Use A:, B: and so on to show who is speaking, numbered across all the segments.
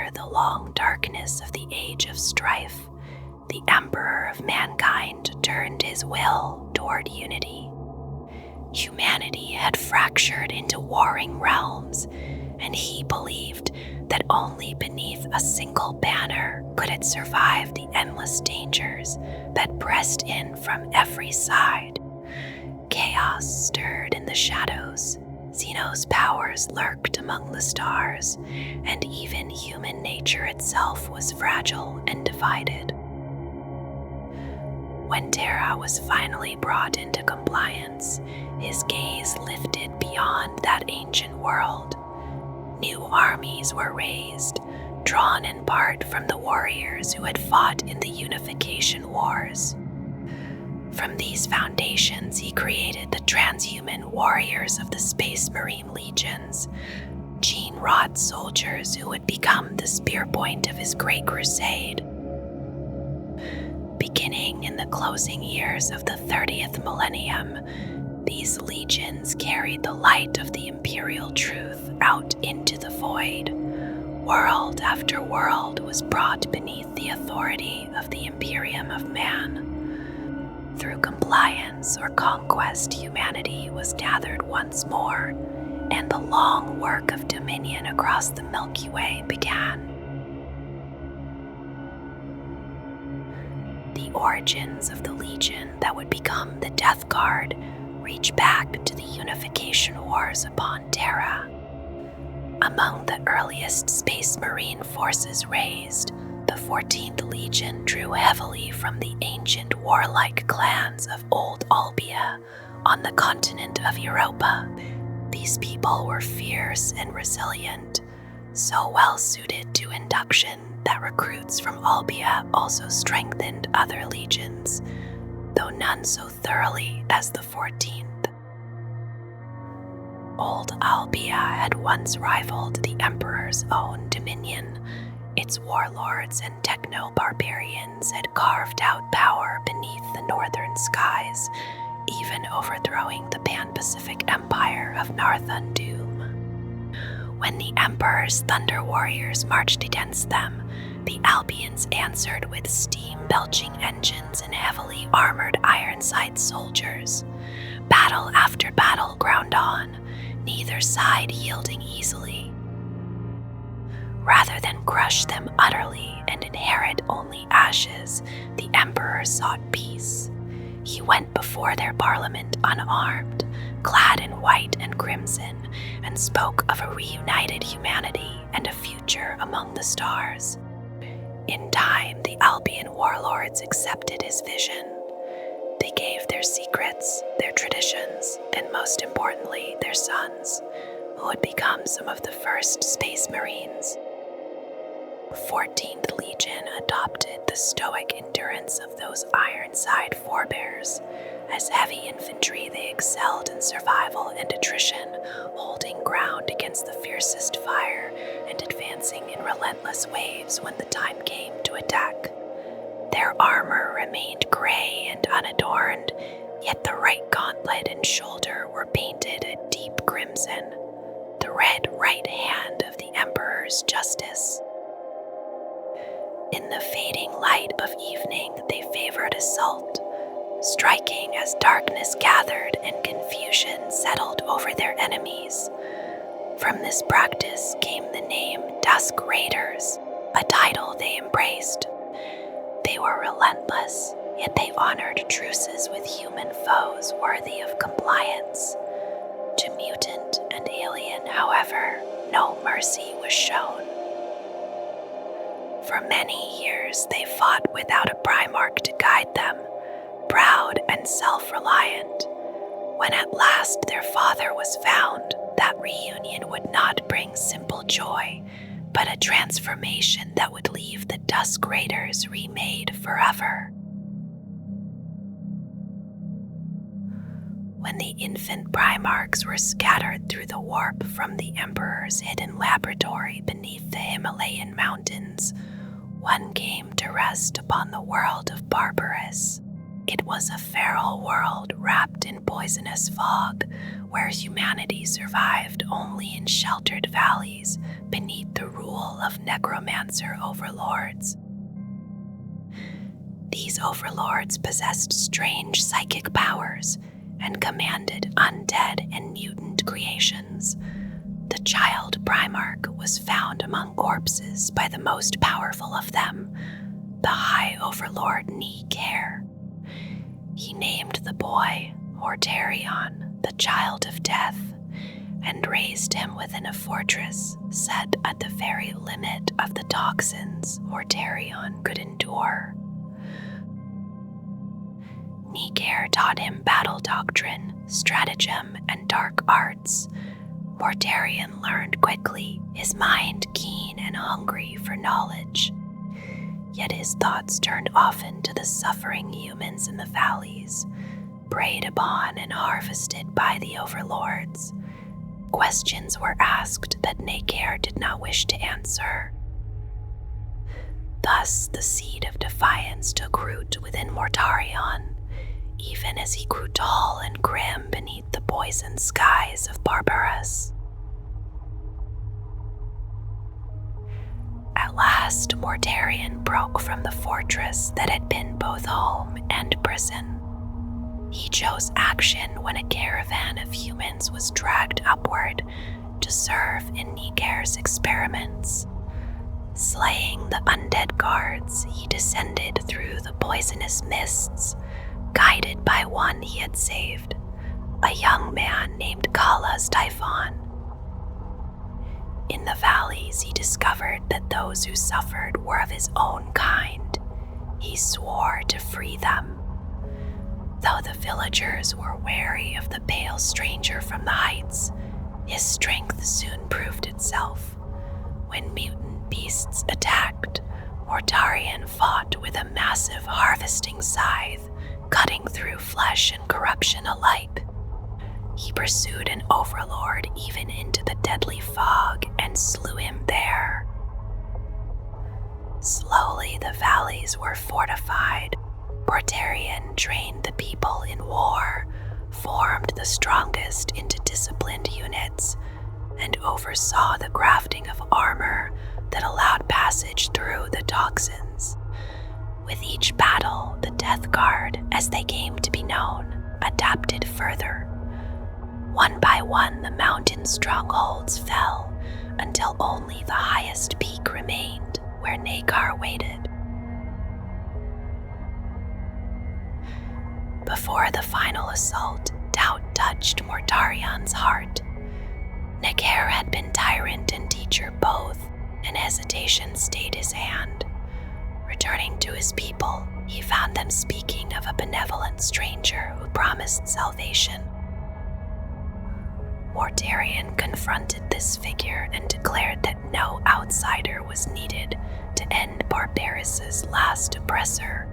A: After the long darkness of the Age of Strife, the Emperor of Mankind turned his will toward unity. Humanity had fractured into warring realms, and he believed that only beneath a single banner could it survive the endless dangers that pressed in from every side. Chaos stirred in the shadows. Xeno's powers lurked among the stars, and even human nature itself was fragile and divided. When Terra was finally brought into compliance, his gaze lifted beyond that ancient world. New armies were raised, drawn in part from the warriors who had fought in the Unification Wars. From these foundations, he created the transhuman warriors of the Space Marine Legions, gene-wrought soldiers who would become the spear point of his Great Crusade. Beginning in the closing years of the 30th millennium, these legions carried the light of the imperial truth out into the void. World after world was brought beneath the authority of the Imperium of Man. Through compliance or conquest, humanity was gathered once more, and the long work of dominion across the Milky Way began. The origins of the Legion that would become the Death Guard reach back to the Unification Wars upon Terra. Among the earliest Space Marine forces raised, the 14th Legion drew heavily from the ancient warlike clans of Old Albia on the continent of Europa. These people were fierce and resilient, so well suited to induction that recruits from Albia also strengthened other legions, though none so thoroughly as the 14th. Old Albia had once rivaled the Emperor's own dominion. Its warlords and techno-barbarians had carved out power beneath the northern skies, even overthrowing the Pan-Pacific Empire of Narthun Doom. When the Emperor's Thunder Warriors marched against them, the Albians answered with steam-belching engines and heavily armored Ironside soldiers. Battle after battle ground on, neither side yielding easily. Rather than crush them utterly and inherit only ashes, the Emperor sought peace. He went before their parliament unarmed, clad in white and crimson, and spoke of a reunited humanity and a future among the stars. In time, the Albian warlords accepted his vision. They gave their secrets, their traditions, and most importantly, their sons, who would become some of the first Space Marines. 14th Legion adopted the stoic endurance of those Ironside forebears. As heavy infantry, they excelled in survival and attrition, holding ground against the fiercest fire and advancing in relentless waves when the time came to attack. Their armor remained gray and unadorned, yet the right gauntlet and shoulder were painted a deep crimson, the red right hand of the Emperor's justice. In the fading light of evening, they favored assault, striking as darkness gathered and confusion settled over their enemies. From this practice came the name Dusk Raiders, a title they embraced. They were relentless, yet they honored truces with human foes worthy of compliance. To mutant and alien, however, no mercy was shown. For many years, they fought without a Primarch to guide them, proud and self-reliant. When at last their father was found, that reunion would not bring simple joy, but a transformation that would leave the Dusk Raiders remade forever. When the infant Primarchs were scattered through the warp from the Emperor's hidden laboratory beneath the Himalayan mountains, one came to rest upon the world of Barbarus. It was a feral world wrapped in poisonous fog, where humanity survived only in sheltered valleys beneath the rule school of necromancer overlords. These overlords possessed strange psychic powers and commanded undead and mutant creations. The child Primarch was found among corpses by the most powerful of them, the High Overlord Necrons. He named the boy Mortarion, the child of death, and raised him within a fortress set at the very limit of the toxins Mortarion could endure. Necrons taught him battle doctrine, stratagem, and dark arts. Mortarion learned quickly, his mind keen and hungry for knowledge. Yet his thoughts turned often to the suffering humans in the valleys, preyed upon and harvested by the overlords. Questions were asked that Necrons did not wish to answer. Thus, the seed of defiance took root within Mortarion, even as he grew tall and grim beneath the poisoned skies of Barbarus. At last, Mortarion broke from the fortress that had been both home and prison. He chose action when a caravan of humans was dragged upward to serve in Necrons' experiments. Slaying the undead guards, he descended through the poisonous mists, guided by one he had saved, a young man named Kala's Typhon. In the valleys, he discovered that those who suffered were of his own kind. He swore to free them. Though the villagers were wary of the pale stranger from the heights, his strength soon proved itself. When mutant beasts attacked, Mortarion fought with a massive harvesting scythe, cutting through flesh and corruption alike. He pursued an overlord even into the deadly fog and slew him there. Slowly the valleys were fortified. Mortarion trained the people in war, formed the strongest into disciplined units, and oversaw the crafting of armor that allowed passage through the toxins. With each battle, the Death Guard, as they came to be known, adapted further. One by one, the mountain strongholds fell, until only the highest peak remained, where Necrons waited. Before the final assault, doubt touched Mortarion's heart. Necrons had been tyrant and teacher both, and hesitation stayed his hand. Returning to his people, he found them speaking of a benevolent stranger who promised salvation. Mortarion confronted this figure and declared that no outsider was needed to end Barbarus's last oppressor.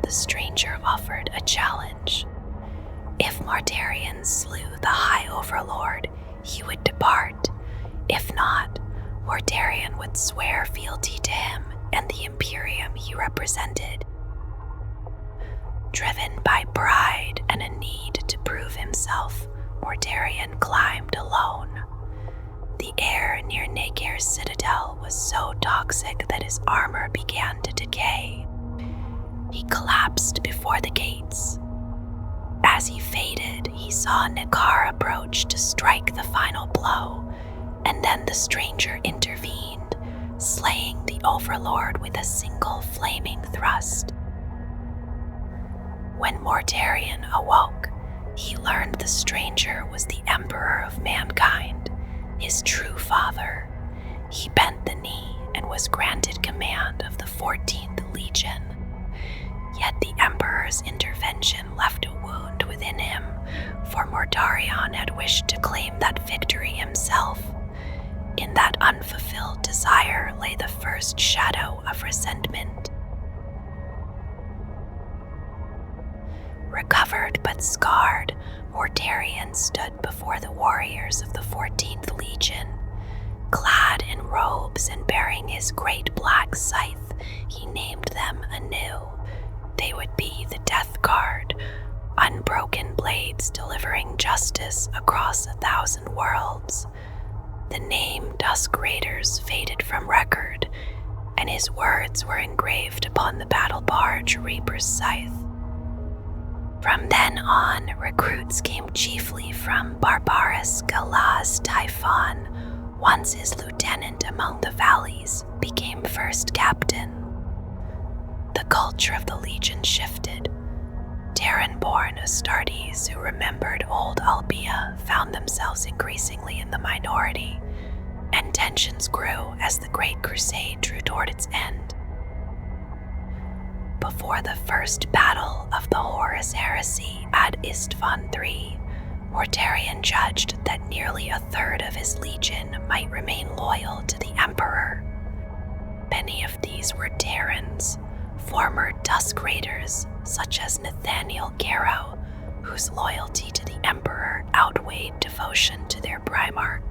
A: The stranger offered a challenge. If Mortarion slew the High Overlord, he would depart. If not, Mortarion would swear fealty to him and the Imperium he represented. Driven by pride and a need to prove himself, Mortarion climbed alone. The air near Necrons' citadel was so toxic that his armor began to decay. He collapsed before the gates. As he faded, he saw Necrons approach to strike the final blow, and then the stranger intervened, slaying the Overlord with a single flaming thrust. When Mortarion awoke, he learned the stranger was the Emperor of Mankind, his true father. He bent the knee and was granted command of the 14th Legion. Yet the Emperor's intervention left a wound within him, for Mortarion had wished to claim that victory himself. In that unfulfilled desire lay the first shadow of resentment. Recovered but scarred, Mortarion stood before the warriors of the 14th Legion. Clad in robes and bearing his great black scythe, he named them anew. They would be the Death Guard, unbroken blades delivering justice across 1,000 worlds. The name Dusk Raiders faded from record, and his words were engraved upon the battle barge Reaper's Scythe. From then on, recruits came chiefly from Barbarus Galaz Typhon, once his lieutenant among the valleys, became first captain. The culture of the Legion shifted. Terran-born Astartes who remembered old Albia found themselves increasingly in the minority, and tensions grew as the Great Crusade drew toward its end. Before the first battle of the Horus Heresy at Istvan III, Mortarion judged that nearly a third of his legion might remain loyal to the Emperor. Many of these were Terrans, former Dusk Raiders such as Nathaniel Garrow, whose loyalty to the Emperor outweighed devotion to their Primarch.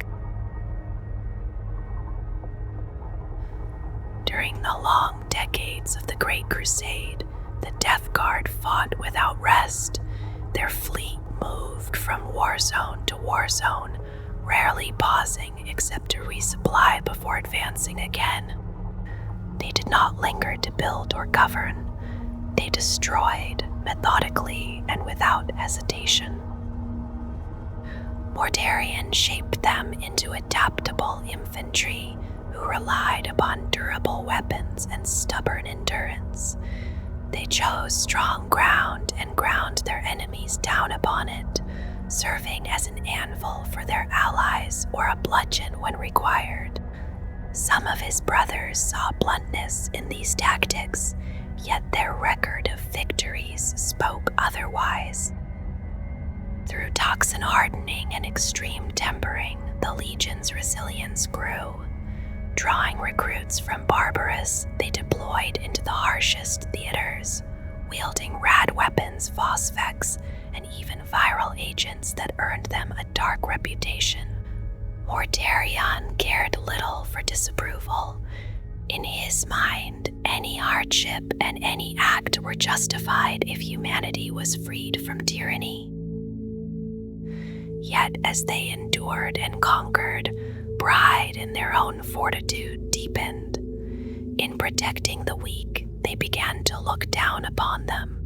A: During the long decades of the Great Crusade, the Death Guard fought without rest. Their fleet moved from war zone to war zone, rarely pausing except to resupply before advancing again. They did not linger to build or govern. They destroyed methodically and without hesitation. Mortarion shaped them into adaptable infantry who relied upon durable weapons and stubborn endurance. They chose strong ground and ground their enemies down upon it, serving as an anvil for their allies or a bludgeon when required. Some of his brothers saw bluntness in these tactics, yet their record of victories spoke otherwise. Through toxin hardening and extreme tempering, the Legion's resilience grew. Drawing recruits from Barbarus, they deployed into the harshest theaters, wielding rad weapons, phosphex, and even viral agents that earned them a dark reputation. Mortarion cared little for disapproval. In his mind, any hardship and any act were justified if humanity was freed from tyranny. Yet as they endured and conquered, pride in their own fortitude deepened. In protecting the weak, they began to look down upon them.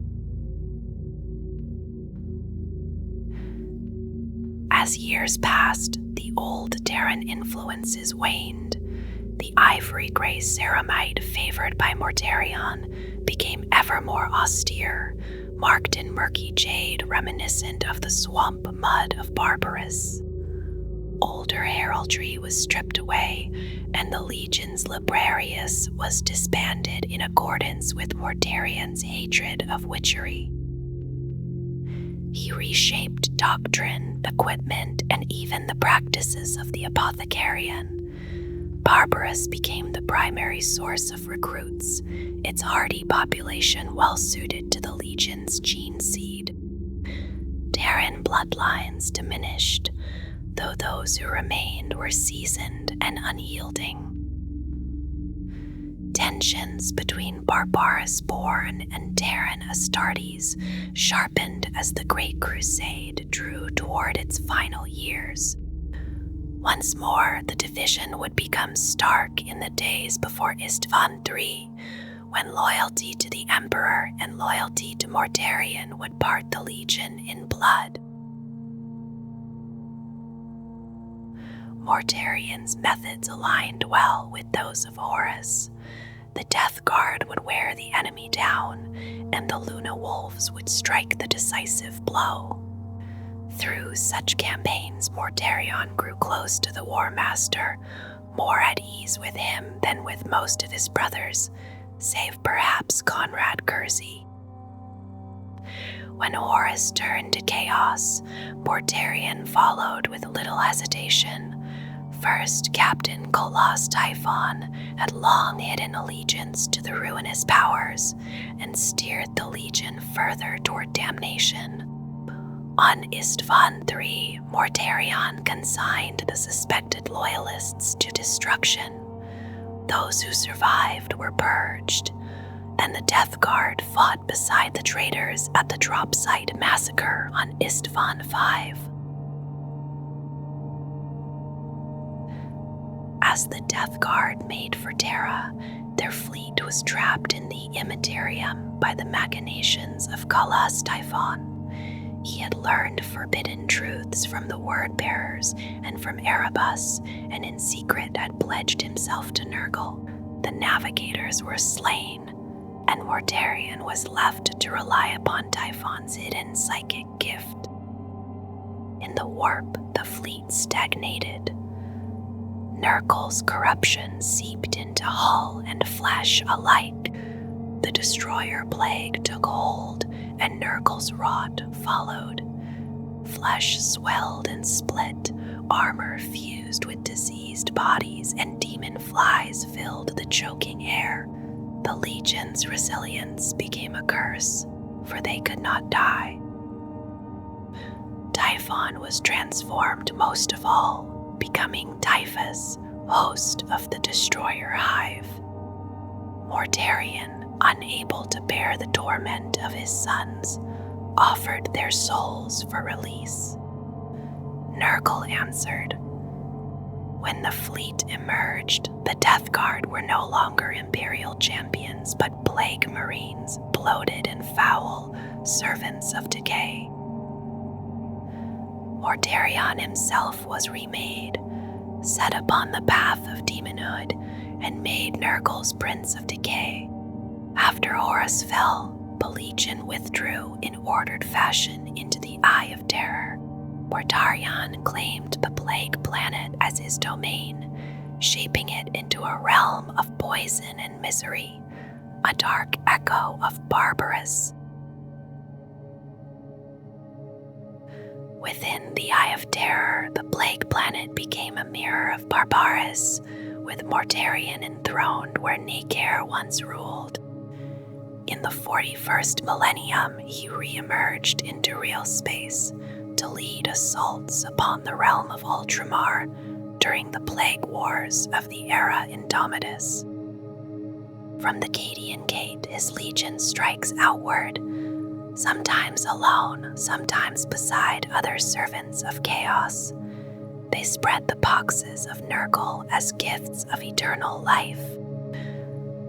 A: As years passed, the old Terran influences waned. The ivory-gray ceramite favored by Mortarion became ever more austere, marked in murky jade reminiscent of the swamp mud of Barbarus. Older heraldry was stripped away, and the Legion's Librarius was disbanded in accordance with Mortarion's hatred of witchery. He reshaped doctrine, equipment, and even the practices of the Apothecarian. Barbarus became the primary source of recruits, its hardy population well suited to the Legion's gene seed. Terran bloodlines diminished, though those who remained were seasoned and unyielding. Tensions between Barbarus-born and Terran Astartes sharpened as the Great Crusade drew toward its final years. Once more, the division would become stark in the days before Istvan III, when loyalty to the Emperor and loyalty to Mortarion would part the Legion in blood. Mortarion's methods aligned well with those of Horus. The Death Guard would wear the enemy down, and the Luna Wolves would strike the decisive blow. Through such campaigns, Mortarion grew close to the War Master, more at ease with him than with most of his brothers, save perhaps Conrad Kersey. When Horus turned to chaos, Mortarion followed with little hesitation. First, Captain Kolas Typhon had long hidden allegiance to the ruinous powers and steered the Legion further toward damnation. On Istvan III, Mortarion consigned the suspected loyalists to destruction. Those who survived were purged, and the Death Guard fought beside the traitors at the drop site massacre on Istvan V. As the Death Guard made for Terra, their fleet was trapped in the Imperium by the machinations of Kalas Typhon. He had learned forbidden truths from the Word-bearers and from Erebus, and in secret had pledged himself to Nurgle. The navigators were slain, and Mortarion was left to rely upon Typhon's hidden psychic gift. In the warp, the fleet stagnated. Nurgle's corruption seeped into hull and flesh alike. The destroyer plague took hold, and Nurgle's rot followed. Flesh swelled and split, armor fused with diseased bodies, and demon flies filled the choking air. The Legion's resilience became a curse, for they could not die. Typhon was transformed most of all, becoming Typhus, host of the Destroyer Hive. Mortarion, unable to bear the torment of his sons, offered their souls for release. Nurgle answered. When the fleet emerged, the Death Guard were no longer Imperial champions, but plague marines, bloated and foul, servants of decay. Mortarion himself was remade, set upon the path of demonhood, and made Nurgle's Prince of Decay. After Horus fell, the Legion withdrew in ordered fashion into the Eye of Terror. Mortarion claimed the Plague Planet as his domain, shaping it into a realm of poison and misery, a dark echo of Barbarus. Within the Eye of Terror, the Plague Planet became a mirror of Barbarus, with Mortarion enthroned where Necrons once ruled. In the 41st millennium, he re-emerged into real space to lead assaults upon the realm of Ultramar during the Plague Wars of the Era Indomitus. From the Cadian Gate, his legion strikes outward, sometimes alone, sometimes beside other servants of chaos. They spread the boxes of Nurgle as gifts of eternal life.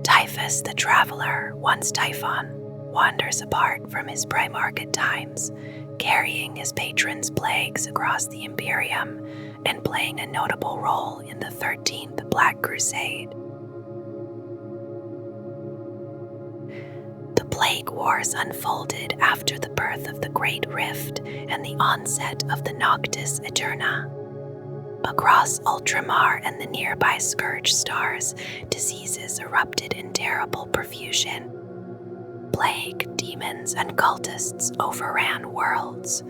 A: Typhus the Traveler, once Typhon, wanders apart from his Primarch at times, carrying his patron's plagues across the Imperium and playing a notable role in the 13th Black Crusade. The Plague Wars unfolded after the birth of the Great Rift and the onset of the Noctis Eterna. Across Ultramar and the nearby Scourge stars, diseases erupted in terrible profusion. Plague, demons, and cultists overran worlds,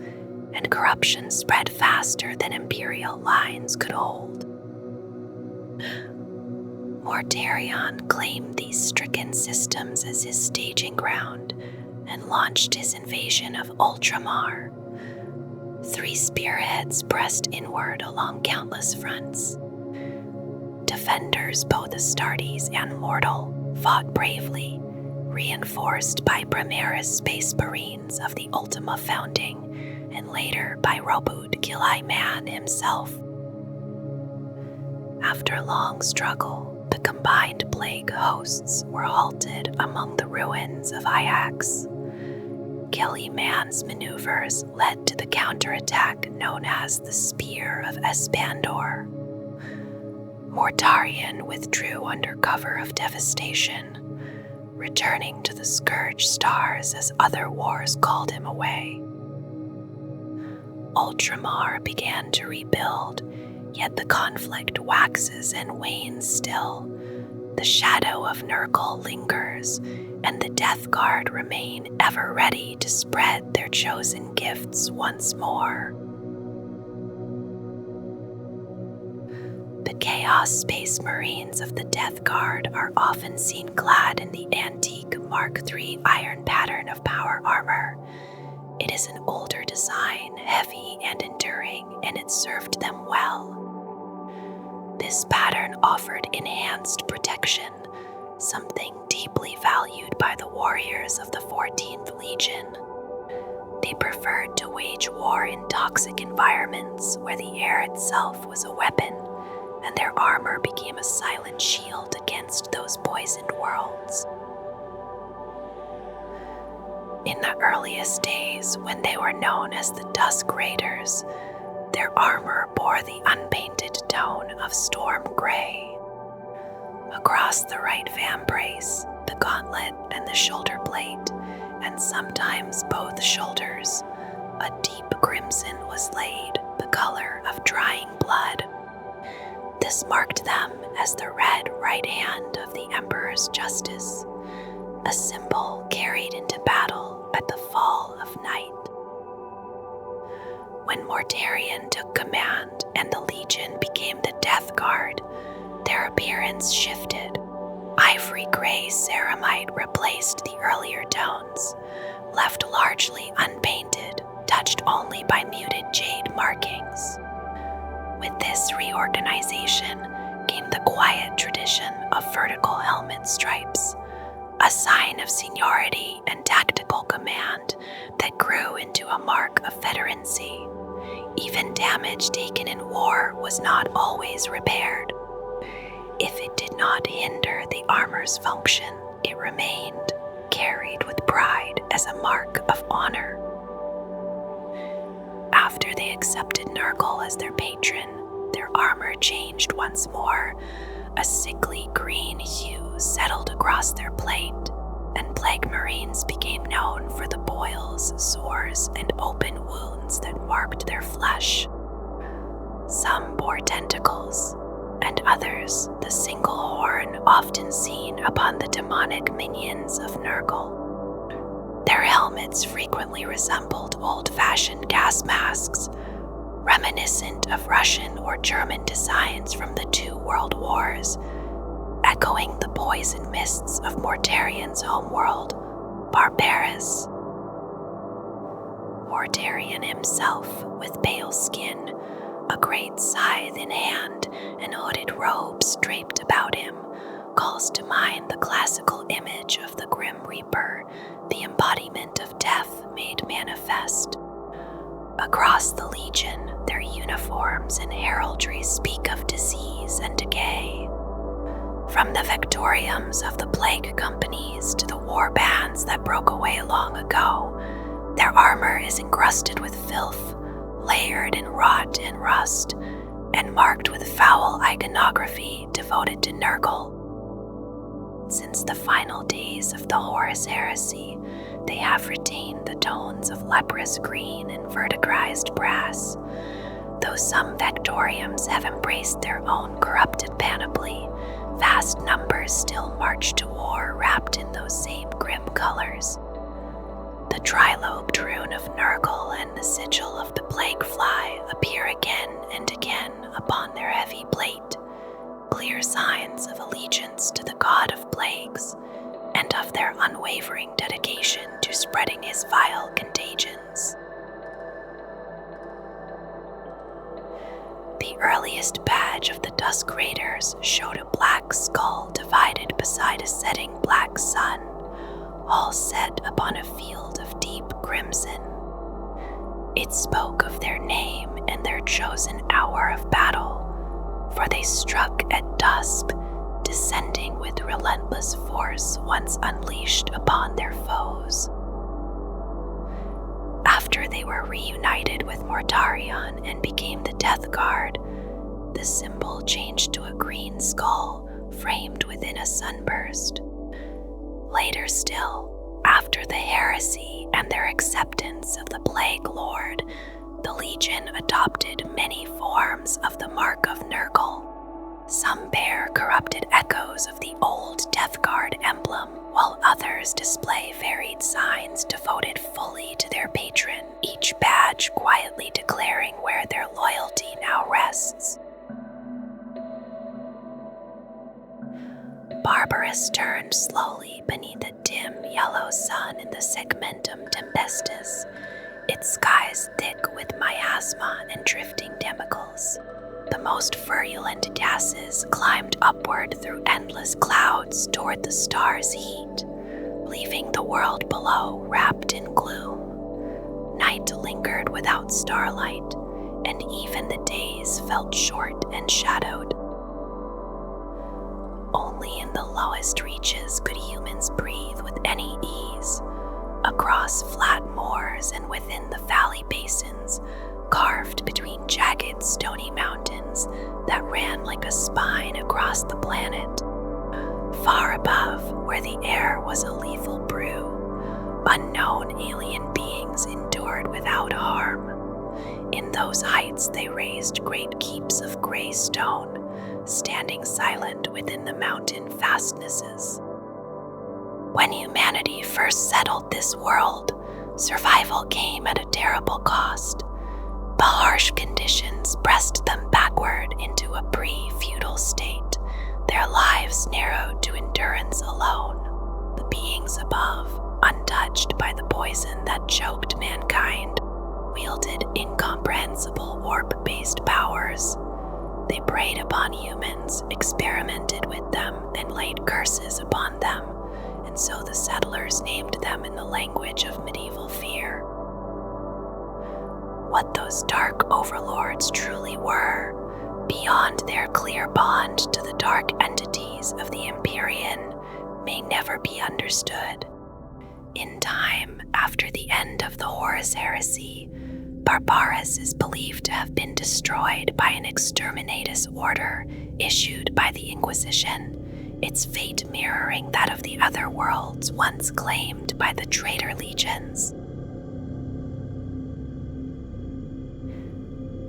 A: and corruption spread faster than Imperial lines could hold. Mortarion claimed these stricken systems as his staging ground and launched his invasion of Ultramar. 3 spearheads pressed inward along countless fronts. Defenders, both Astartes and mortal, fought bravely, reinforced by Primaris Space Marines of the Ultima founding, and later by Robud Gilai Man himself. After long struggle, the combined plague hosts were halted among the ruins of Iax. Gilli-Man's maneuvers led to the counterattack known as the Spear of Espandor. Mortarion withdrew under cover of devastation, returning to the Scourge stars as other wars called him away. Ultramar began to rebuild, yet the conflict waxes and wanes still. The shadow of Nurgle lingers, and the Death Guard remain ever ready to spread their chosen gifts once more. The Chaos Space Marines of the Death Guard are often seen clad in the antique Mark III iron pattern of power armor. It is an older design, heavy and enduring, and it served them well. This pattern offered enhanced protection, something deeply valued by the warriors of the 14th Legion. They preferred to wage war in toxic environments where the air itself was a weapon, and their armor became a silent shield against those poisoned worlds. In the earliest days, when they were known as the Dusk Raiders, their armor bore the unpainted tone of storm gray. Across the right vambrace, the gauntlet and the shoulder plate, and sometimes both shoulders, a deep crimson was laid, the color of drying blood. This marked them as the red right hand of the Emperor's justice, a symbol carried into battle at the fall of night. When Mortarion took command and the Legion became the Death Guard, their appearance shifted. Ivory gray ceramite replaced the earlier tones, left largely unpainted, touched only by muted jade markings. With this reorganization came the quiet tradition of vertical helmet stripes, a sign of seniority and tactical command that grew into a mark of veterancy. Even damage taken in war was not always repaired. If it did not hinder the armor's function, it remained, carried with pride as a mark of honor. After they accepted Nurgle as their patron, their armor changed once more. A sickly green hue settled across their plate, and Plague Marines became known for the boils, sores, and open wounds that marked their flesh. Some bore tentacles, and others the single horn often seen upon the demonic minions of Nurgle. Their helmets frequently resembled old-fashioned gas masks, reminiscent of Russian or German designs from the 2 world wars, echoing the poison mists of Mortarion's homeworld, Barbarus. Mortarion himself, with pale skin, a great scythe in hand, and hooded robes draped about him, calls to mind the classical image of the Grim Reaper, the embodiment of death made manifest. Across the Legion, their uniforms and heraldry speak of disease and decay. From the Vectoriums of the plague companies to the war bands that broke away long ago, their armor is encrusted with filth, layered in rot and rust, and marked with foul iconography devoted to Nurgle. Since the final days of the Horus Heresy, they have retained the tones of leprous green and verdigrised brass. Though some Vectoriums have embraced their own corrupted panoply, vast numbers still march to war wrapped in those same grim colors. The trilobed rune of Nurgle and the sigil of the Plaguefly appear again and again upon their heavy plate, clear signs of allegiance to the god of plagues, and of their unwavering dedication to spreading his vile contagions. The earliest badge of the Dusk Raiders showed a black skull divided beside a setting black sun, all set upon a field of deep crimson. It spoke of their name and their chosen hour of battle, for they struck at dusk, descending with relentless force once unleashed upon their foes. After they were reunited with Mortarion and became the Death Guard, the symbol changed to a green skull framed within a sunburst. Later still, after the heresy and their acceptance of the Plague Lord, the Legion adopted many forms of the Mark of Nurgle. Some bear corrupted echoes of the old Death Guard emblem, while others display varied signs devoted fully to their patron, each badge quietly declaring where their loyalty now rests. Barbarus turned slowly beneath a dim yellow sun in the segmentum tempestus, its skies thick with miasma and drifting chemicals. The most virulent gases climbed upward through endless clouds toward the star's heat, leaving the world below wrapped in gloom. Night lingered without starlight, and even the days felt short and shadowed. Only in the lowest reaches could humans breathe with any ease. Across flat moors and within the valley basins, carved between jagged stony mountains that ran like a spine across the planet. Far above, where the air was a lethal brew, unknown alien beings endured without harm. In those heights they raised great keeps of gray stone, standing silent within the mountain fastnesses. When humanity first settled this world, survival came at a terrible cost. The harsh conditions pressed them backward into a pre-feudal state, their lives narrowed to endurance alone. The beings above, untouched by the poison that choked mankind, wielded incomprehensible warp-based powers. They preyed upon humans, experimented with them, and laid curses upon them, and so the settlers named them in the language of medieval fear. What those dark overlords truly were, beyond their clear bond to the dark entities of the Empyrean, may never be understood. In time, after the end of the Horus Heresy, Barbarus is believed to have been destroyed by an exterminatus order issued by the Inquisition, its fate mirroring that of the other worlds once claimed by the traitor legions.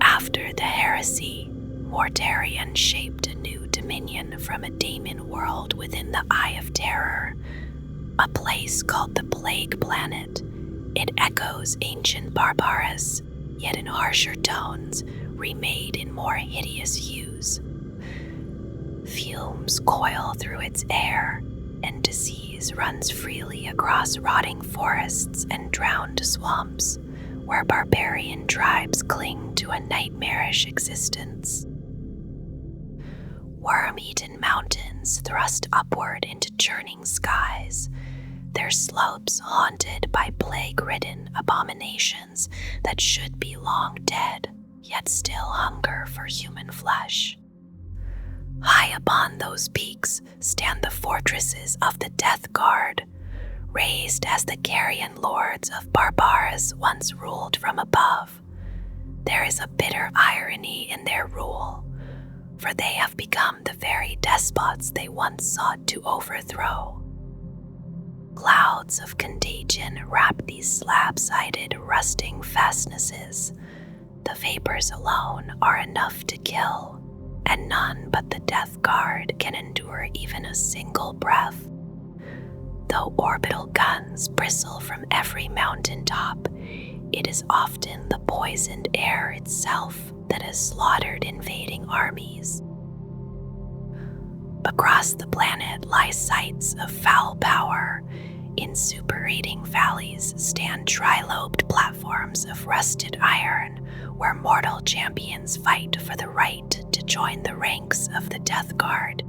A: After the heresy, Mortarion shaped a new dominion from a daemon world within the Eye of Terror, a place called the Plague Planet. It echoes ancient Barbarus, yet in harsher tones, remade in more hideous hues. Fumes coil through its air, and disease runs freely across rotting forests and drowned swamps, where barbarian tribes cling to a nightmarish existence. Worm-eaten mountains thrust upward into churning skies, their slopes haunted by plague-ridden abominations that should be long dead, yet still hunger for human flesh. High upon those peaks stand the fortresses of the Death Guard, raised as the carrion lords of Barbarus once ruled from above. There is a bitter irony in their rule, for they have become the very despots they once sought to overthrow. Clouds of contagion wrap these slab-sided, rusting fastnesses. The vapors alone are enough to kill, and none but the Death Guard can endure even a single breath. Though orbital guns bristle from every mountaintop, it is often the poisoned air itself that has slaughtered invading armies. Across the planet lie sites of foul power. In superating valleys stand tri-lobed platforms of rusted iron, where mortal champions fight for the right to join the ranks of the Death Guard.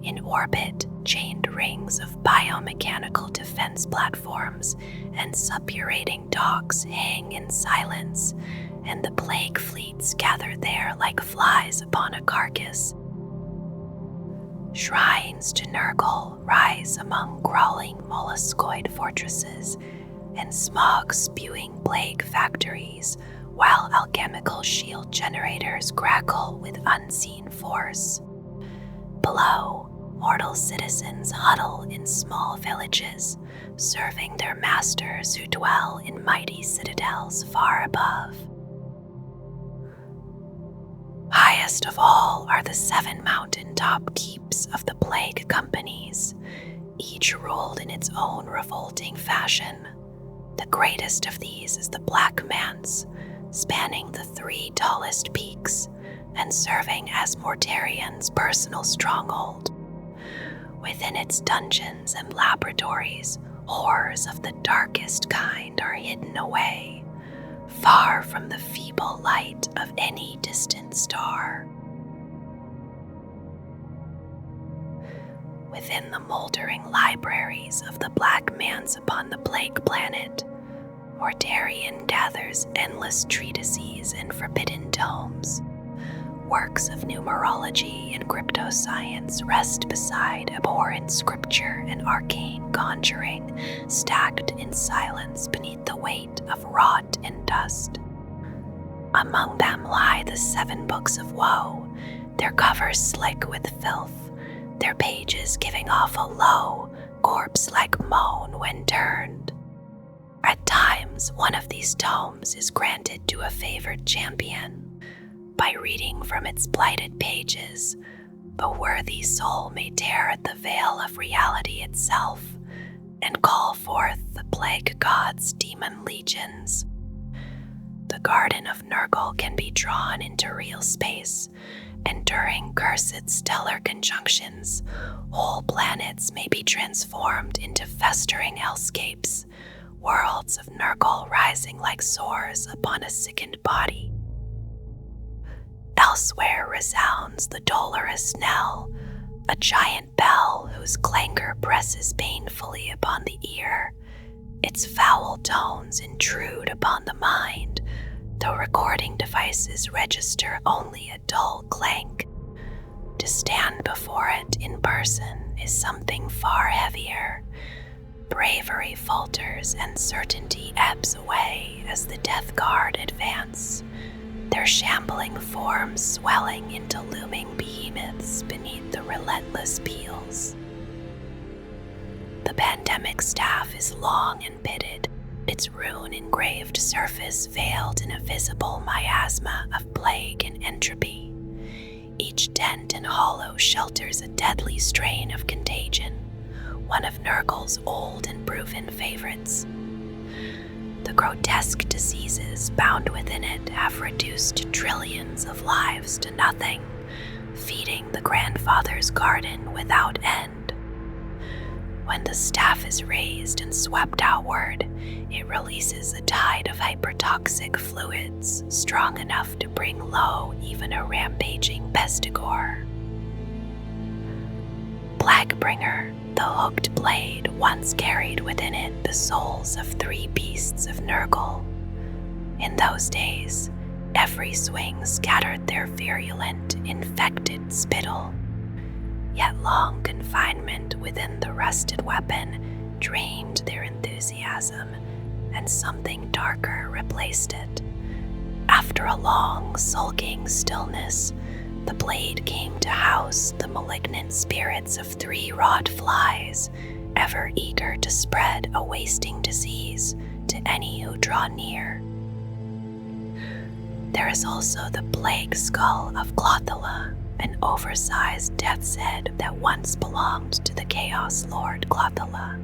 A: In orbit, chained rings of biomechanical defense platforms and suppurating docks hang in silence, and the plague fleets gather there like flies upon a carcass. Shrines to Nurgle rise among crawling molluscoid fortresses and smog-spewing plague factories, while alchemical shield generators crackle with unseen force. Below, mortal citizens huddle in small villages, serving their masters who dwell in mighty citadels far above. Highest of all are the 7 mountaintop keeps of the plague companies, each ruled in its own revolting fashion. The greatest of these is the Black Manse, spanning the 3 tallest peaks and serving as Mortarion's personal stronghold. Within its dungeons and laboratories, horrors of the darkest kind are hidden away, far from the feeble light of any distant star. Within the moldering libraries of the Black Manse upon the Plague Planet, Mortarion gathers endless treatises and forbidden tomes. Works of numerology and cryptoscience rest beside abhorrent scripture and arcane conjuring, stacked in silence beneath the weight of rot and dust. Among them lie the 7 books of woe, their covers slick with filth, their pages giving off a low, corpse-like moan when turned. At times, one of these tomes is granted to a favored champion. By reading from its blighted pages, the worthy soul may tear at the veil of reality itself and call forth the plague god's demon legions. The Garden of Nurgle can be drawn into real space, and during cursed stellar conjunctions, whole planets may be transformed into festering hellscapes, worlds of Nurgle rising like sores upon a sickened body. Elsewhere resounds the dolorous knell, a giant bell whose clangor presses painfully upon the ear. Its foul tones intrude upon the mind, though recording devices register only a dull clank. To stand before it in person is something far heavier. Bravery falters and certainty ebbs away as the Death Guard advance, their shambling forms swelling into looming behemoths beneath the relentless peals. The pandemic staff is long and pitted, its rune-engraved surface veiled in a visible miasma of plague and entropy. Each dent and hollow shelters a deadly strain of contagion, one of Nurgle's old and proven favorites. The grotesque diseases bound within it have reduced trillions of lives to nothing, feeding the grandfather's garden without end. When the staff is raised and swept outward, it releases a tide of hypertoxic fluids strong enough to bring low even a rampaging pestigore. Plaguebringer, the hooked blade, once carried within it the souls of 3 beasts of Nurgle. In those days, every swing scattered their virulent, infected spittle. Yet long confinement within the rusted weapon drained their enthusiasm, and something darker replaced it. After a long, sulking stillness, the blade came to house the malignant spirits of 3 rot flies, ever eager to spread a wasting disease to any who draw near. There is also the plague skull of Clothilla, an oversized death's head that once belonged to the Chaos Lord Clothilla.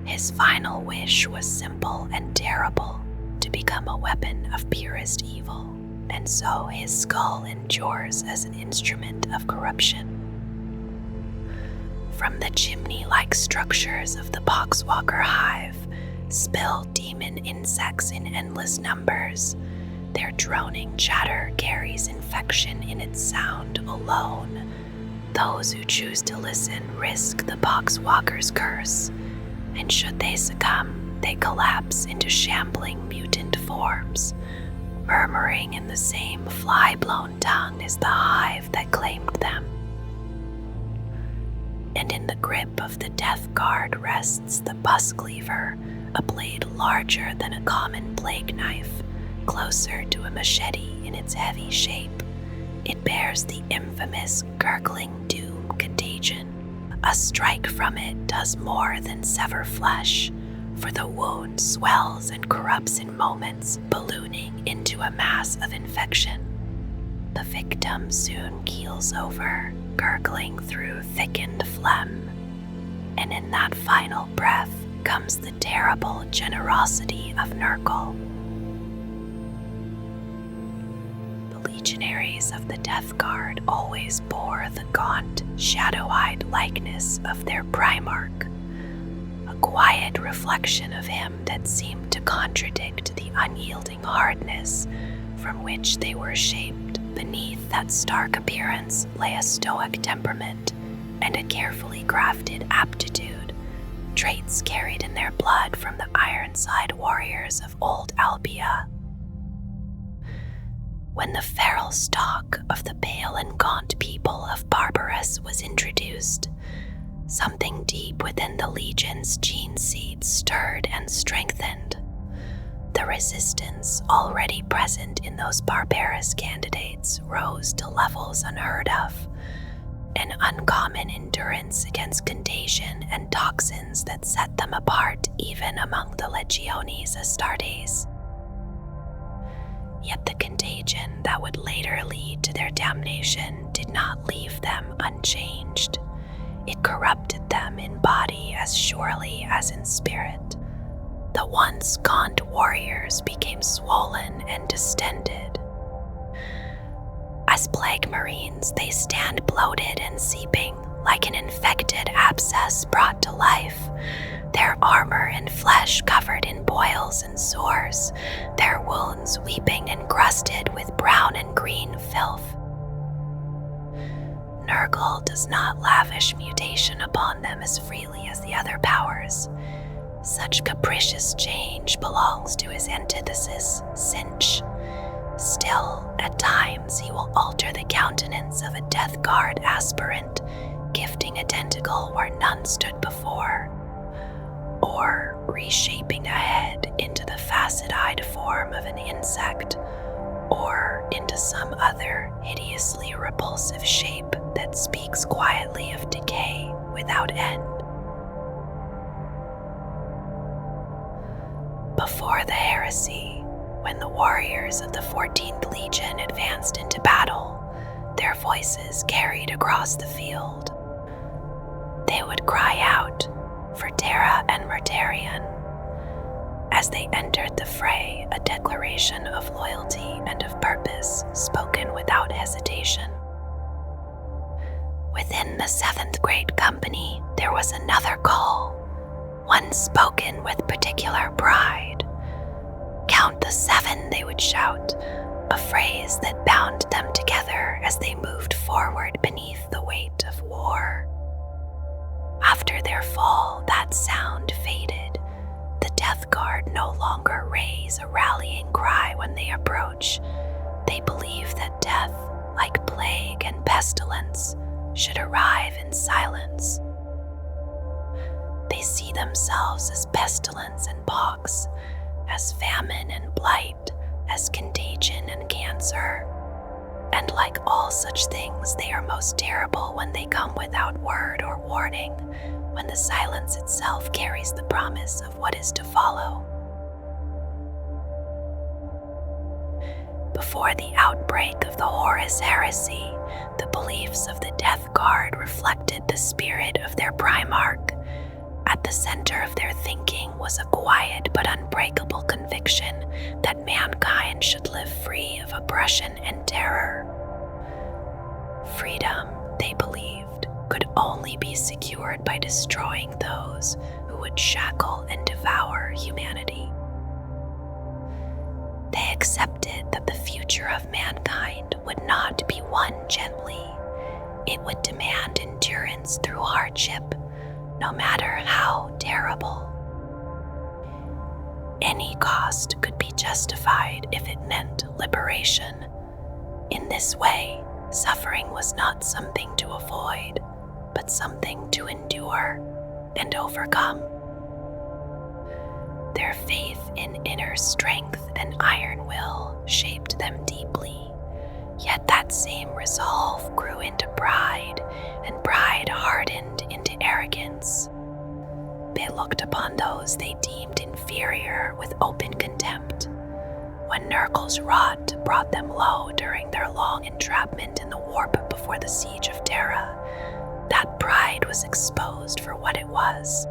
A: His final wish was simple and terrible, to become a weapon of purest evil, and so his skull endures as an instrument of corruption. From the chimney-like structures of the Poxwalker hive spill demon insects in endless numbers. Their droning chatter carries infection in its sound alone. Those who choose to listen risk the Poxwalker's curse, and should they succumb, they collapse into shambling mutant forms, murmuring in the same fly-blown tongue as the hive that claimed them. And in the grip of the Death Guard rests the Buskleaver, a blade larger than a common plague knife, closer to a machete in its heavy shape. It bears the infamous gurgling doom contagion. A strike from it does more than sever flesh, for the wound swells and corrupts in moments, ballooning into a mass of infection. The victim soon keels over, gurgling through thickened phlegm. And in that final breath comes the terrible generosity of Nurgle. The legionaries of the Death Guard always bore the gaunt, shadow-eyed likeness of their Primarch, a quiet reflection of him that seemed to contradict the unyielding hardness from which they were shaped. Beneath that stark appearance lay a stoic temperament and a carefully crafted aptitude, traits carried in their blood from the Ironside warriors of old Albia. When the feral stock of the pale and gaunt people of Barbarus was introduced, something deep within the Legion's gene seed stirred and strengthened. The resistance already present in those Barbarus candidates rose to levels unheard of, an uncommon endurance against contagion and toxins that set them apart even among the Legiones Astartes. Yet the contagion that would later lead to their damnation did not leave them unchanged. It corrupted them in body as surely as in spirit. The once gaunt warriors became swollen and distended. As plague marines, they stand bloated and seeping, like an infected abscess brought to life, their armor and flesh covered in boils and sores, their wounds weeping encrusted with brown and green filth. Nurgle does not lavish mutation upon them as freely as the other powers. Such capricious change belongs to his antithesis, Cinch. Still, at times he will alter the countenance of a Death Guard aspirant, gifting a tentacle where none stood before, or reshaping a head into the facet-eyed form of an insect, or into some other hideously repulsive shape that speaks quietly of decay without end. Before the Heresy, when the warriors of the 14th Legion advanced into battle, their voices carried across the field. They would cry out for Terra and Mortarion. As they entered the fray, a declaration of loyalty and of purpose spoken without hesitation. Within the 7th Great Company, there was another call, one spoken with particular pride. "Count the 7," they would shout, a phrase that bound them together as they moved forward beneath the weight of war. After their fall, that sound faded. The Death Guard no longer raise a rallying cry when they approach. They believe that death, like plague and pestilence, should arrive in silence. They see themselves as pestilence and pox, as famine and blight, as contagion and cancer. And like all such things, they are most terrible when they come without word or warning, when the silence itself carries the promise of what is to follow. Before the outbreak of the Horus Heresy, the beliefs of the Death Guard reflected the spirit of their Primarch. At the center of their thinking was a quiet but unbreakable conviction that mankind should live free of oppression and terror. Freedom, they believed, could only be secured by destroying those who would shackle and devour humanity. They accepted that the future of mankind would not be won gently. It would demand endurance through hardship, no matter how terrible. Any cost could be justified if it meant liberation. In this way, suffering was not something to avoid, but something to endure and overcome. Their faith in inner strength and iron will shaped them deeply, yet that same resolve grew into pride, and pride hardened into arrogance. They looked upon those they deemed inferior with open contempt. When Nurgle's rot brought them low during their long entrapment in the warp before the siege of Terra, that pride was exposed for what it was.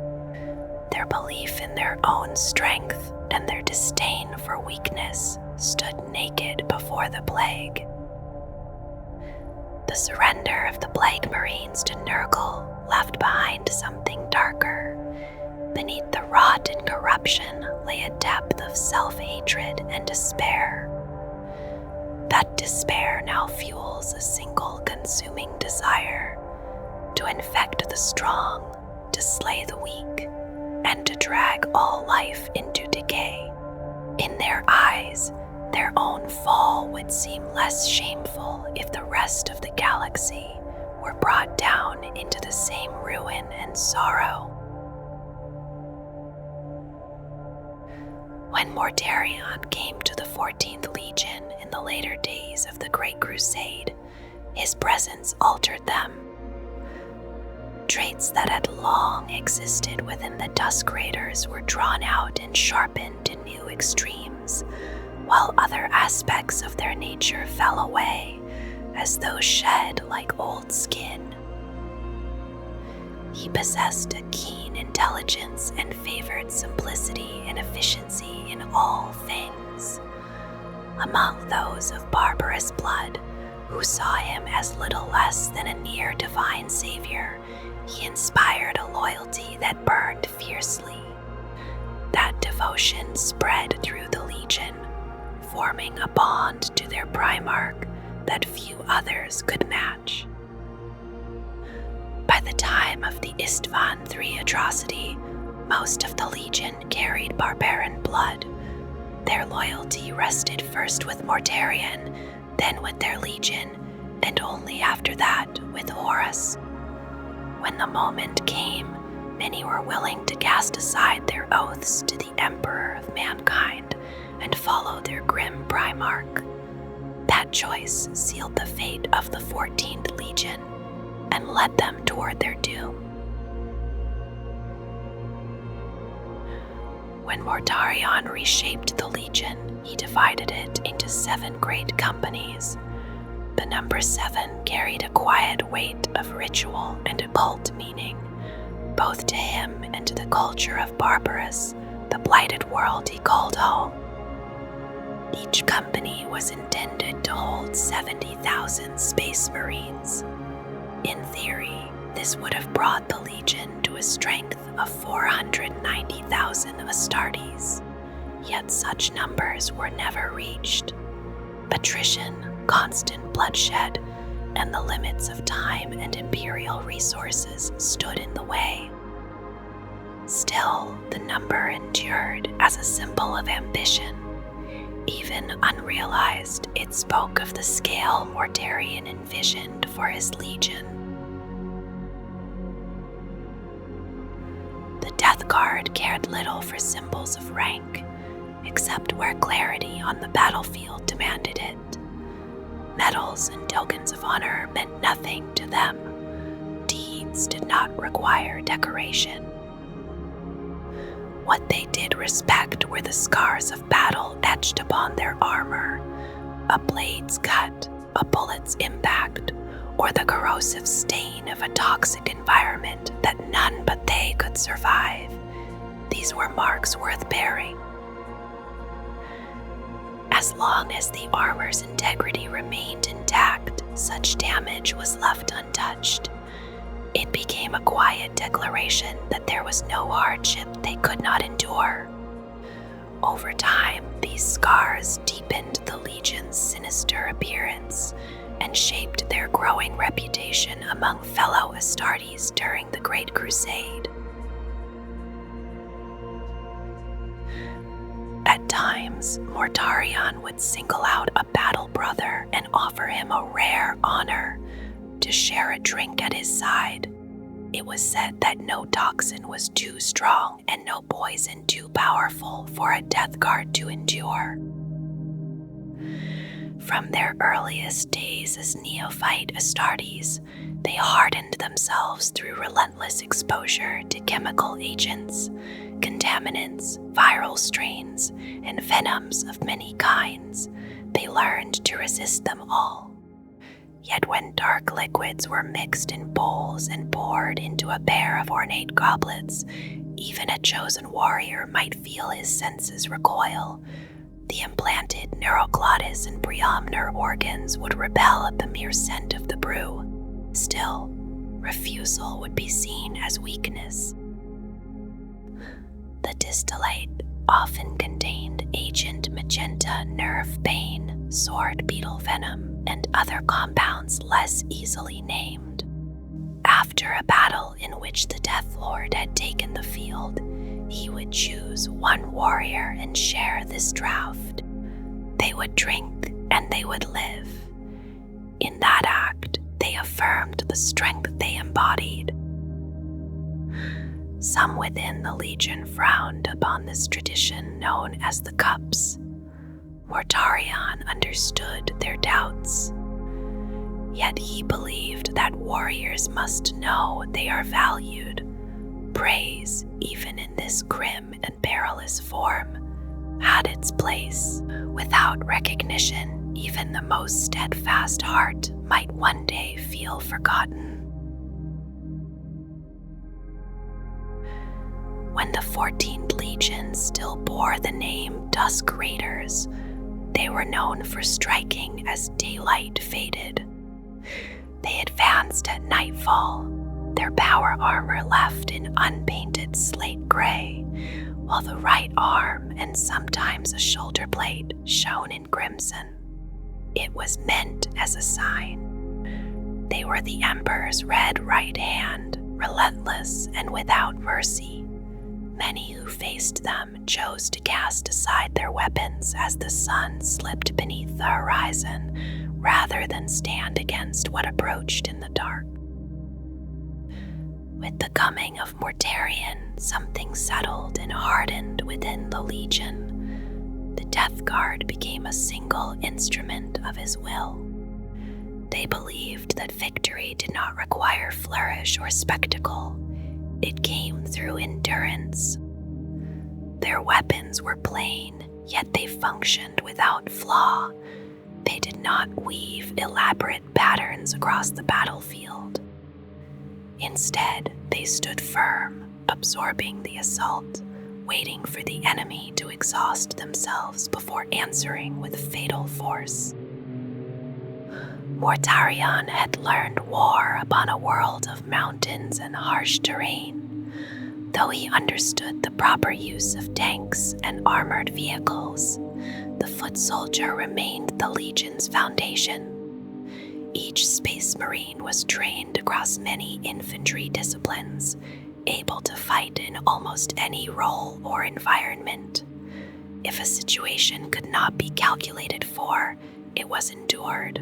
A: Their belief in their own strength and their disdain for weakness stood naked before the plague. The surrender of the Plague Marines to Nurgle left behind something darker. Beneath the rot and corruption lay a depth of self-hatred and despair. That despair now fuels a single consuming desire: to infect the strong, to slay the weak, and to drag all life into decay. In their eyes, Their own fall would seem less shameful if the rest of the galaxy were brought down into the same ruin and sorrow. When Mortarion came to the 14th Legion in the later days of the Great Crusade, his presence altered them. Traits that had long existed within the Dusk Raiders were drawn out and sharpened to new extremes, while other aspects of their nature fell away, as though shed like old skin. He possessed a keen intelligence and favored simplicity and efficiency in all things. Among those of barbarous blood, who saw him as little less than a near divine savior, he inspired a loyalty that burned fiercely. That devotion spread through the Legion, forming a bond to their Primarch that few others could match. By the time of the Istvan III atrocity, most of the Legion carried barbarian blood. Their loyalty rested first with Mortarion, then with their Legion, and only after that with Horus. When the moment came, many were willing to cast aside their oaths to the Emperor of mankind and follow their grim Primarch. That choice sealed the fate of the 14th Legion and led them toward their doom. When Mortarion reshaped the Legion, he divided it into 7 great companies. The number 7 carried a quiet weight of ritual and occult meaning, both to him and to the culture of Barbarus, the blighted world he called home. Each company was intended to hold 70,000 Space Marines. In theory, this would have brought the Legion to a strength of 490,000 Astartes, yet such numbers were never reached. Attrition, constant bloodshed, and the limits of time and imperial resources stood in the way. Still, the number endured as a symbol of ambition. Even unrealized, it spoke of the scale Mortarion envisioned for his Legion. The Death Guard cared little for symbols of rank, except where clarity on the battlefield demanded it. Medals and tokens of honor meant nothing to them. Deeds did not require decoration. What they did respect were the scars of battle etched upon their armor, a blade's cut, a bullet's impact, or the corrosive stain of a toxic environment that none but they could survive. These were marks worth bearing. As long as the armor's integrity remained intact, such damage was left untouched. It became a quiet declaration that there was no hardship they could not endure. Over time, these scars deepened the Legion's sinister appearance and shaped their growing reputation among fellow Astartes during the Great Crusade. At times, Mortarion would single out a battle brother and offer him a rare honor: to share a drink at his side. It was said that no toxin was too strong and no poison too powerful for a Death Guard to endure. From their earliest days as neophyte Astartes, they hardened themselves through relentless exposure to chemical agents, contaminants, viral strains, and venoms of many kinds. They learned to resist them all. Yet when dark liquids were mixed in bowls and poured into a pair of ornate goblets, even a chosen warrior might feel his senses recoil. The implanted neuroglottis and preomner organs would rebel at the mere scent of the brew. Still, refusal would be seen as weakness. The distillate often contained agent magenta nerve bane, sword beetle venom, and other compounds less easily named. After a battle in which the Death Lord had taken the field, he would choose one warrior and share this draught. They would drink and they would live. In that act, they affirmed the strength they embodied. Some within the Legion frowned upon this tradition known as the Cups. Mortarion understood their doubts. Yet he believed that warriors must know they are valued. Praise, even in this grim and perilous form, had its place. Without recognition, even the most steadfast heart might one day feel forgotten. When the 14th Legion still bore the name Dusk Raiders, they were known for striking as daylight faded. They advanced at nightfall, their power armor left in unpainted slate gray, while the right arm and sometimes a shoulder blade shone in crimson. It was meant as a sign. They were the Emperor's red right hand, relentless and without mercy. Many who faced them chose to cast aside their weapons as the sun slipped beneath the horizon, rather than stand against what approached in the dark. With the coming of Mortarion, something settled and hardened within the Legion. The Death Guard became a single instrument of his will. They believed that victory did not require flourish or spectacle. It came through endurance. Their weapons were plain, yet they functioned without flaw. They did not weave elaborate patterns across the battlefield. Instead, they stood firm, absorbing the assault, waiting for the enemy to exhaust themselves before answering with fatal force. Mortarion had learned war upon a world of mountains and harsh terrain. Though he understood the proper use of tanks and armored vehicles, the foot soldier remained the Legion's foundation. Each Space Marine was trained across many infantry disciplines, able to fight in almost any role or environment. If a situation could not be calculated for, it was endured.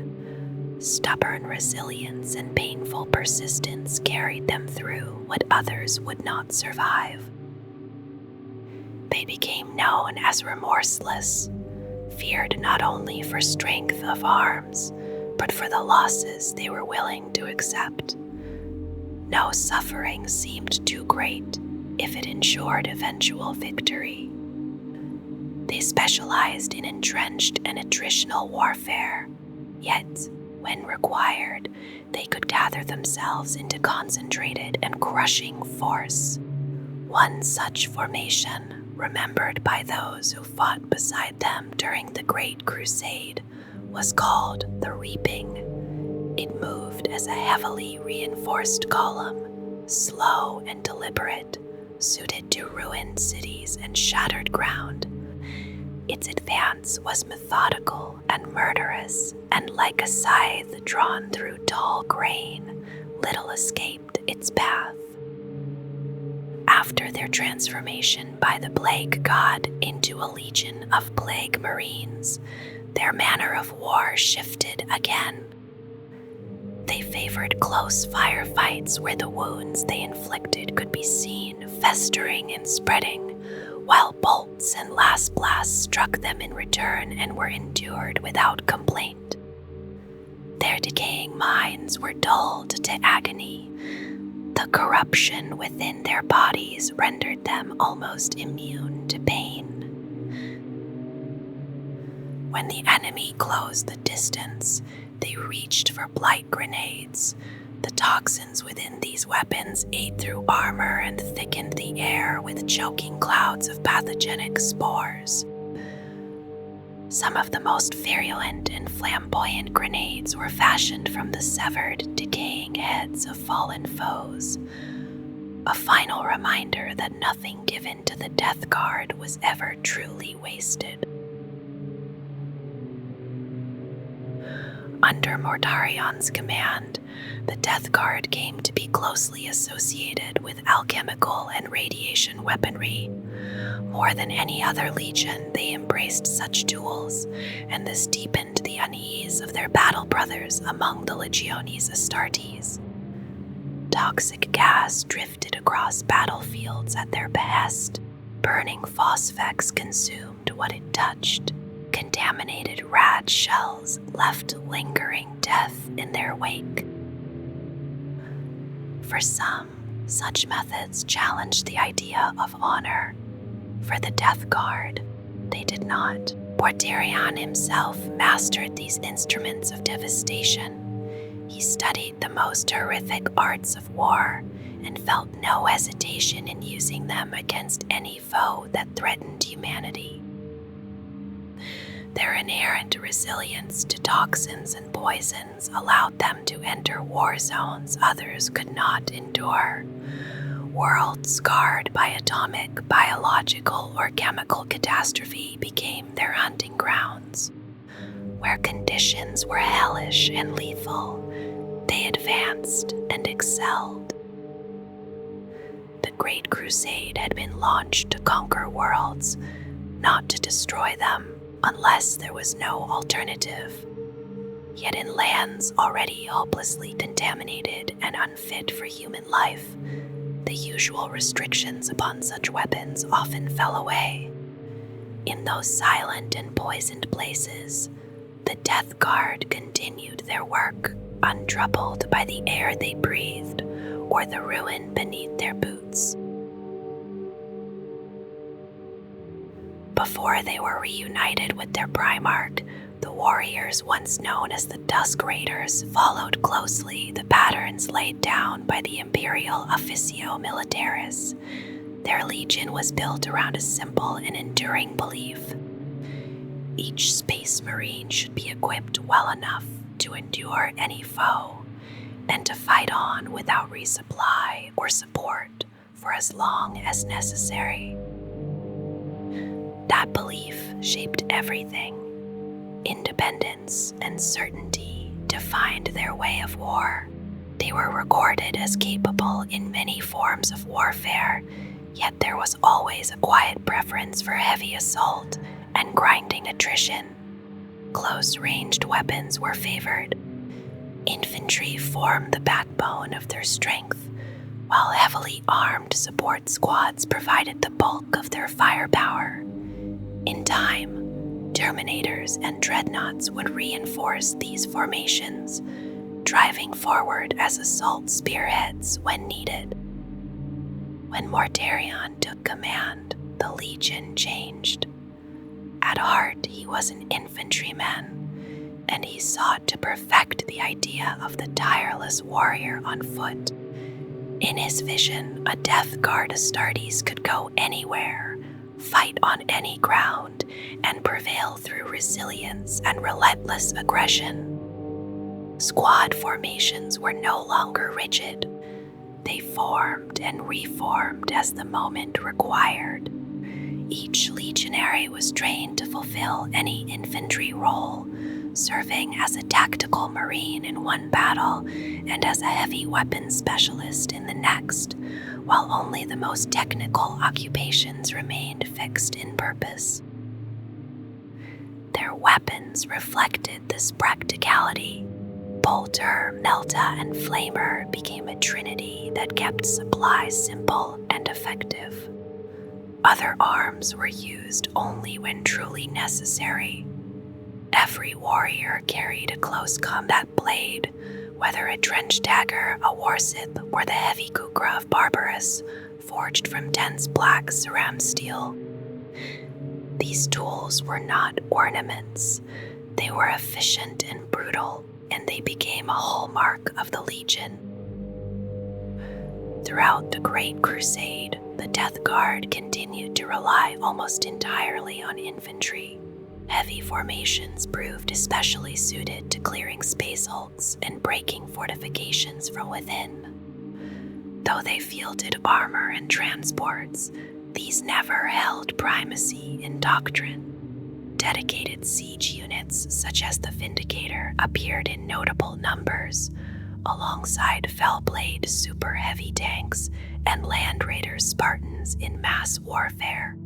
A: Stubborn resilience and painful persistence carried them through what others would not survive. They became known as remorseless, feared not only for strength of arms, but for the losses they were willing to accept. No suffering seemed too great if it ensured eventual victory. They specialized in entrenched and attritional warfare, yet, when required, they could gather themselves into concentrated and crushing force. One such formation, remembered by those who fought beside them during the Great Crusade, was called the Reaping. It moved as a heavily reinforced column, slow and deliberate, suited to ruined cities and shattered ground. Its advance was methodical and murderous, and like a scythe drawn through tall grain, little escaped its path. After their transformation by the Plague God into a legion of Plague Marines, their manner of war shifted again. They favored close firefights where the wounds they inflicted could be seen festering and spreading, while bolts and last blasts struck them in return and were endured without complaint. Their decaying minds were dulled to agony. The corruption within their bodies rendered them almost immune to pain. When the enemy closed the distance, they reached for blight grenades. The toxins within these weapons ate through armor and thickened the air with choking clouds of pathogenic spores. Some of the most virulent and flamboyant grenades were fashioned from the severed, decaying heads of fallen foes. A final reminder that nothing given to the Death Guard was ever truly wasted. Under Mortarion's command, the Death Guard came to be closely associated with alchemical and radiation weaponry. More than any other legion, they embraced such duels, and this deepened the unease of their battle brothers among the Legiones Astartes. Toxic gas drifted across battlefields at their behest. Burning phosphex consumed what it touched. Contaminated rad shells left lingering death in their wake. For some, such methods challenged the idea of honor. For the Death Guard, they did not. Mortarion himself mastered these instruments of devastation. He studied the most horrific arts of war and felt no hesitation in using them against any foe that threatened humanity. Their inherent resilience to toxins and poisons allowed them to enter war zones others could not endure. Worlds scarred by atomic, biological, or chemical catastrophe became their hunting grounds. Where conditions were hellish and lethal, they advanced and excelled. The Great Crusade had been launched to conquer worlds, not to destroy them unless there was no alternative. Yet in lands already hopelessly contaminated and unfit for human life, the usual restrictions upon such weapons often fell away. In those silent and poisoned places, the Death Guard continued their work, untroubled by the air they breathed or the ruin beneath their boots. Before they were reunited with their Primarch, the warriors once known as the Dusk Raiders followed closely the patterns laid down by the Imperial Officio Militaris. Their legion was built around a simple and enduring belief. Each Space Marine should be equipped well enough to endure any foe, and to fight on without resupply or support for as long as necessary. That belief shaped everything. Independence and certainty defined their way of war. They were recorded as capable in many forms of warfare, yet there was always a quiet preference for heavy assault and grinding attrition. Close-ranged weapons were favored. Infantry formed the backbone of their strength, while heavily armed support squads provided the bulk of their firepower. In time, Terminators and Dreadnoughts would reinforce these formations, driving forward as assault spearheads when needed. When Mortarion took command, the Legion changed. At heart, he was an infantryman, and he sought to perfect the idea of the tireless warrior on foot. In his vision, a Death Guard Astartes could go anywhere, fight on any ground, and prevail through resilience and relentless aggression. Squad formations were no longer rigid. They formed and reformed as the moment required. Each legionary was trained to fulfill any infantry role, serving as a tactical marine in one battle and as a heavy weapons specialist in the next, while only the most technical occupations remained fixed in purpose. Their weapons reflected this practicality. Bolter, Melta, and Flamer became a trinity that kept supplies simple and effective. Other arms were used only when truly necessary. Every warrior carried a close combat blade, whether a trench dagger, a warsith, or the heavy kukra of Barbarus, forged from dense black ceram steel. These tools were not ornaments. They were efficient and brutal, and they became a hallmark of the Legion. Throughout the Great Crusade, the Death Guard continued to rely almost entirely on infantry. Heavy formations proved especially suited to clearing space hulks and breaking fortifications from within. Though they fielded armor and transports, these never held primacy in Doctrine. Dedicated siege units such as the Vindicator appeared in notable numbers, alongside Fellblade super heavy tanks and Land Raider Spartans in mass warfare.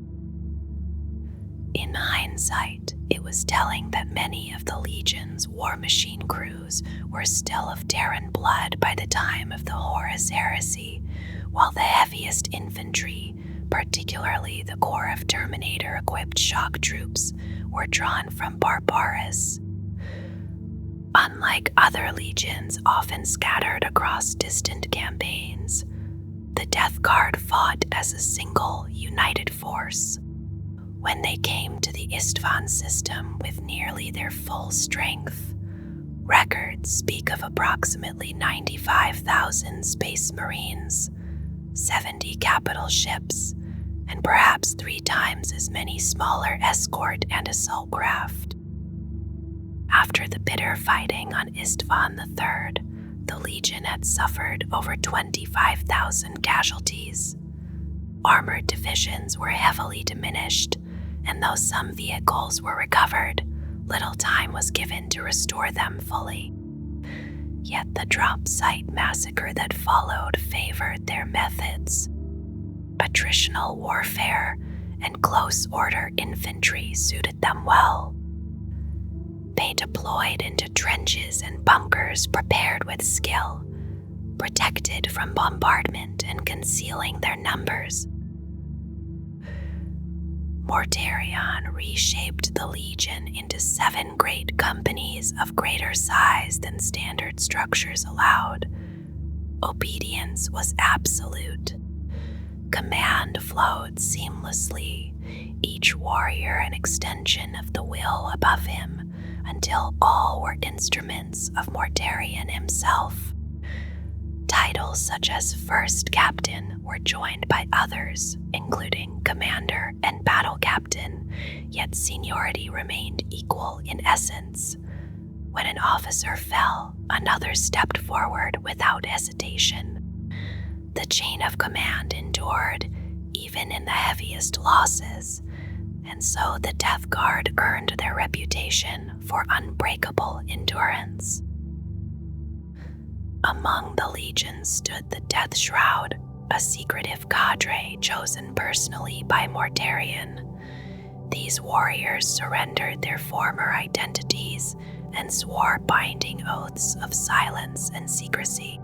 A: In hindsight, it was telling that many of the Legion's war machine crews were still of Terran blood by the time of the Horus Heresy, while the heaviest infantry, particularly the corps of Terminator-equipped shock troops, were drawn from Barbarus. Unlike other legions often scattered across distant campaigns, the Death Guard fought as a single, united force. When they came to the Istvan system with nearly their full strength, records speak of approximately 95,000 Space Marines, 70 capital ships, and perhaps 3 times as many smaller escort and assault craft. After the bitter fighting on Istvan III, the Legion had suffered over 25,000 casualties. Armored divisions were heavily diminished, and though some vehicles were recovered, little time was given to restore them fully. Yet the drop site massacre that followed favored their methods. Attritional warfare and close order infantry suited them well. They deployed into trenches and bunkers prepared with skill, protected from bombardment and concealing their numbers. Mortarion reshaped the Legion into 7 great companies of greater size than standard structures allowed. Obedience was absolute. Command flowed seamlessly, each warrior an extension of the will above him, until all were instruments of Mortarion himself. Titles such as First Captain were joined by others, including Commander and Battle Captain, yet seniority remained equal in essence. When an officer fell, another stepped forward without hesitation. The chain of command endured, even in the heaviest losses, and so the Death Guard earned their reputation for unbreakable endurance. Among the legions stood the Death Shroud, a secretive cadre chosen personally by Mortarion. These warriors surrendered their former identities and swore binding oaths of silence and secrecy.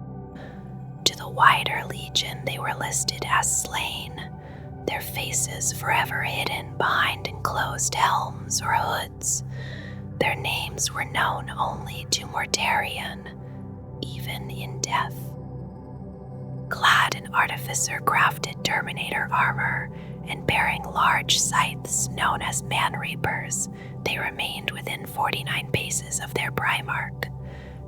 A: To the wider legion, they were listed as slain, their faces forever hidden behind enclosed helms or hoods. Their names were known only to Mortarion, even in death. Clad in artificer-crafted Terminator armor and bearing large scythes known as Man Reapers, they remained within 49 paces of their Primarch.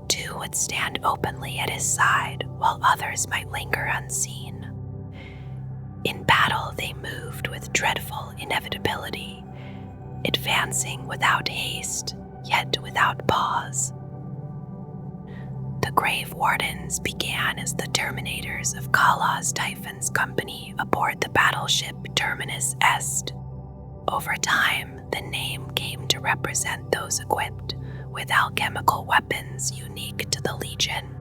A: 2 would stand openly at his side, while others might linger unseen. In battle, they moved with dreadful inevitability, advancing without haste, yet without pause. The Grave Wardens began as the Terminators of Kala's Typhon's company aboard the battleship Terminus Est. Over time, the name came to represent those equipped with alchemical weapons unique to the Legion.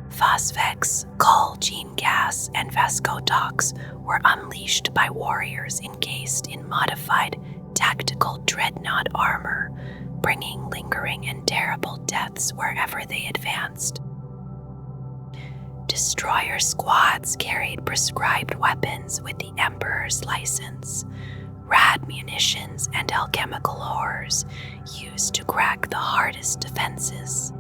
A: Phosphex, Kull Gene Gas, and Vascotox were unleashed by warriors encased in modified tactical dreadnought armor, bringing lingering and terrible deaths wherever they advanced. Destroyer squads carried prescribed weapons with the Emperor's license, rad munitions and alchemical horrors used to crack the hardest defenses.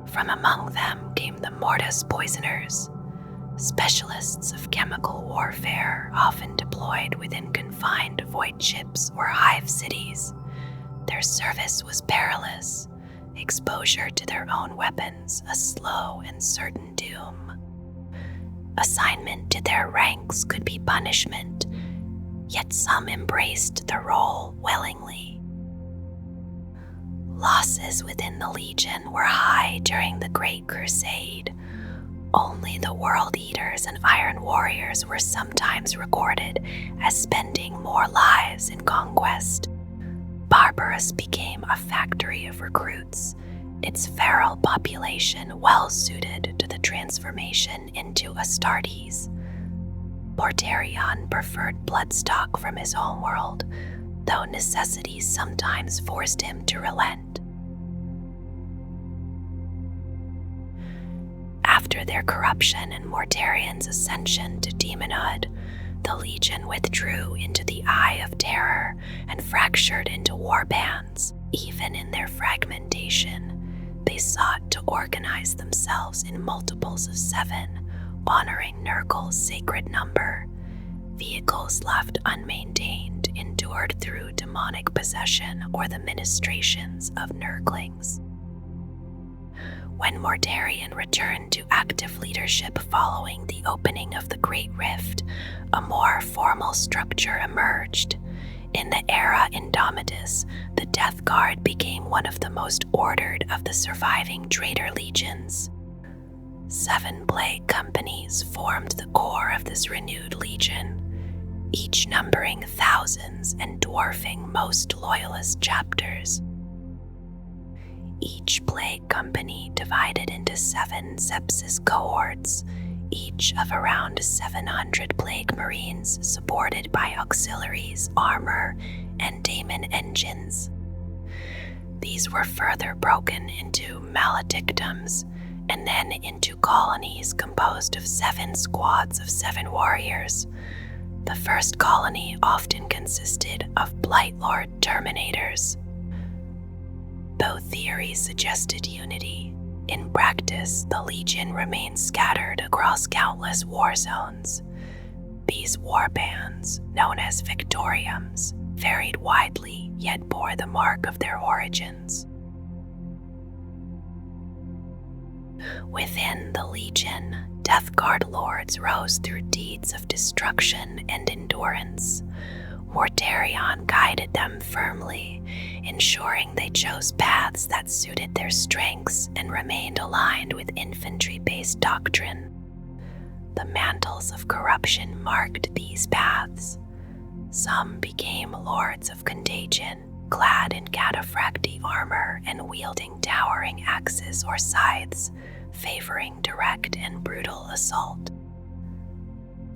A: From among them came the Mortis Poisoners, specialists of chemical warfare often deployed within confined void ships or hive cities. Their service was perilous, exposure to their own weapons a slow and certain doom. Assignment to their ranks could be punishment, yet some embraced the role willingly. Losses within the Legion were high during the Great Crusade. Only the World Eaters and Iron Warriors were sometimes recorded as spending more lives in conquest. Barbarus became a factory of recruits, its feral population well suited to the transformation into Astartes. Mortarion preferred bloodstock from his homeworld, though necessity sometimes forced him to relent. After their corruption and Mortarion's ascension to demonhood, the Legion withdrew into the Eye of Terror and fractured into war bands. Even in their fragmentation, they sought to organize themselves in multiples of 7, honoring Nurgle's sacred number. Vehicles left unmaintained endured through demonic possession or the ministrations of Nurglings. When Mortarion returned to active leadership following the opening of the Great Rift, a more formal structure emerged. In the era Indomitus, the Death Guard became one of the most ordered of the surviving traitor legions. 7 plague companies formed the core of this renewed legion, each numbering thousands and dwarfing most loyalist chapters. Each plague company divided into 7 sepsis cohorts, each of around 700 plague marines supported by auxiliaries, armor, and daemon engines. These were further broken into maledictums, and then into colonies composed of 7 squads of 7 warriors. The first colony often consisted of Blightlord Terminators. Though theory suggested unity, in practice the Legion remained scattered across countless war zones. These war bands, known as Victoriums, varied widely yet bore the mark of their origins. Within the Legion, Death Guard lords rose through deeds of destruction and endurance. Mortarion guided them firmly, ensuring they chose paths that suited their strengths and remained aligned with infantry-based doctrine. The mantles of corruption marked these paths. Some became Lords of Contagion, clad in cataphracti armor and wielding towering axes or scythes, favoring direct and brutal assault.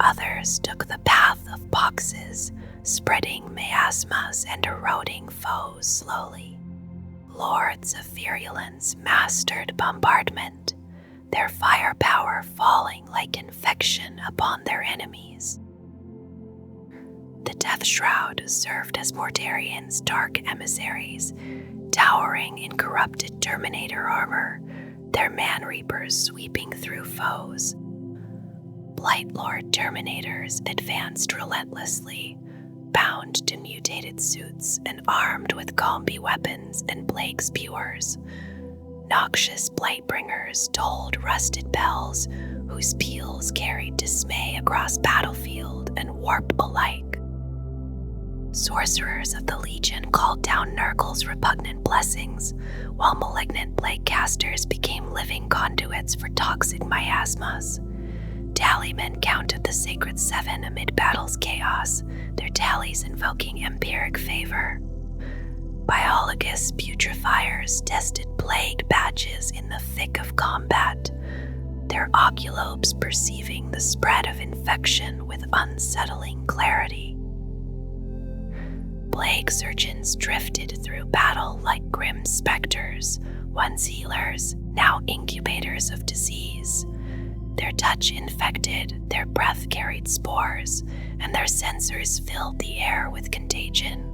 A: Others took the path of boxes, spreading miasmas and eroding foes slowly. Lords of Virulence mastered bombardment, their firepower falling like infection upon their enemies. The Death Shroud served as Mortarion's dark emissaries, towering in corrupted Terminator armor, their man-reapers sweeping through foes. Blightlord Terminators advanced relentlessly, bound to mutated suits and armed with combi weapons and plague spewers. Noxious Blightbringers tolled rusted bells, whose peals carried dismay across battlefield and warp alike. Sorcerers of the Legion called down Nurgle's repugnant blessings, while malignant plague casters became living conduits for toxic miasmas. Tallymen counted the Sacred 7 amid battle's chaos, their tallies invoking empiric favor. Biologus putrefiers tested plague badges in the thick of combat, their oculobes perceiving the spread of infection with unsettling clarity. Plague surgeons drifted through battle like grim specters, once healers, now incubators of disease. Their touch infected, their breath carried spores, and their sensors filled the air with contagion.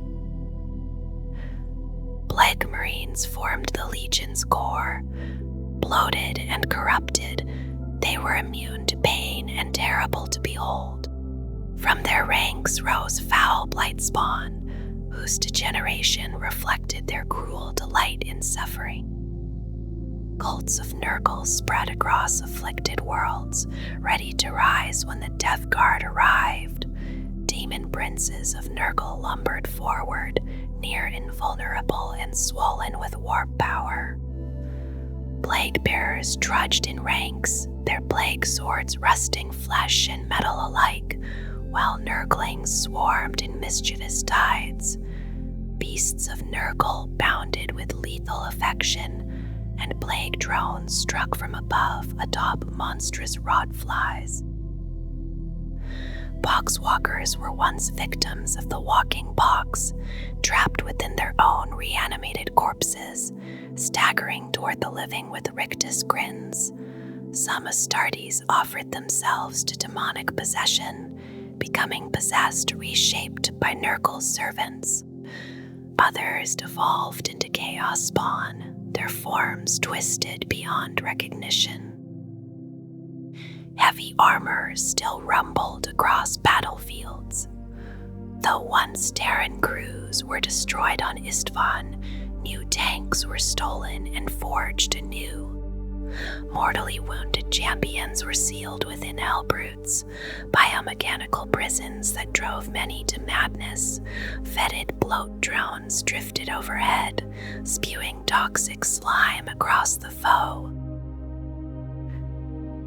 A: Plague Marines formed the Legion's core. Bloated and corrupted, they were immune to pain and terrible to behold. From their ranks rose foul Blightspawn, whose degeneration reflected their cruel delight in suffering. Cults of Nurgle spread across afflicted worlds, ready to rise when the Death Guard arrived. Demon princes of Nurgle lumbered forward, near invulnerable and swollen with warp power. Plague bearers trudged in ranks, their plague swords rusting flesh and metal alike, while Nurglings swarmed in mischievous tides. Beasts of Nurgle bounded with lethal affection, and plague drones struck from above atop monstrous rot flies. Poxwalkers were once victims of the walking pox, trapped within their own reanimated corpses, staggering toward the living with rictus grins. Some Astartes offered themselves to demonic possession, becoming possessed reshaped by Nurgle's servants. Others devolved into chaos spawn, their forms twisted beyond recognition. Heavy armor still rumbled across battlefields. Though once Terran crews were destroyed on Istvan, new tanks were stolen and forged anew. Mortally wounded champions were sealed within hellbrutes, biomechanical prisons that drove many to madness. Fetid bloat drones drifted overhead, spewing toxic slime across the foe.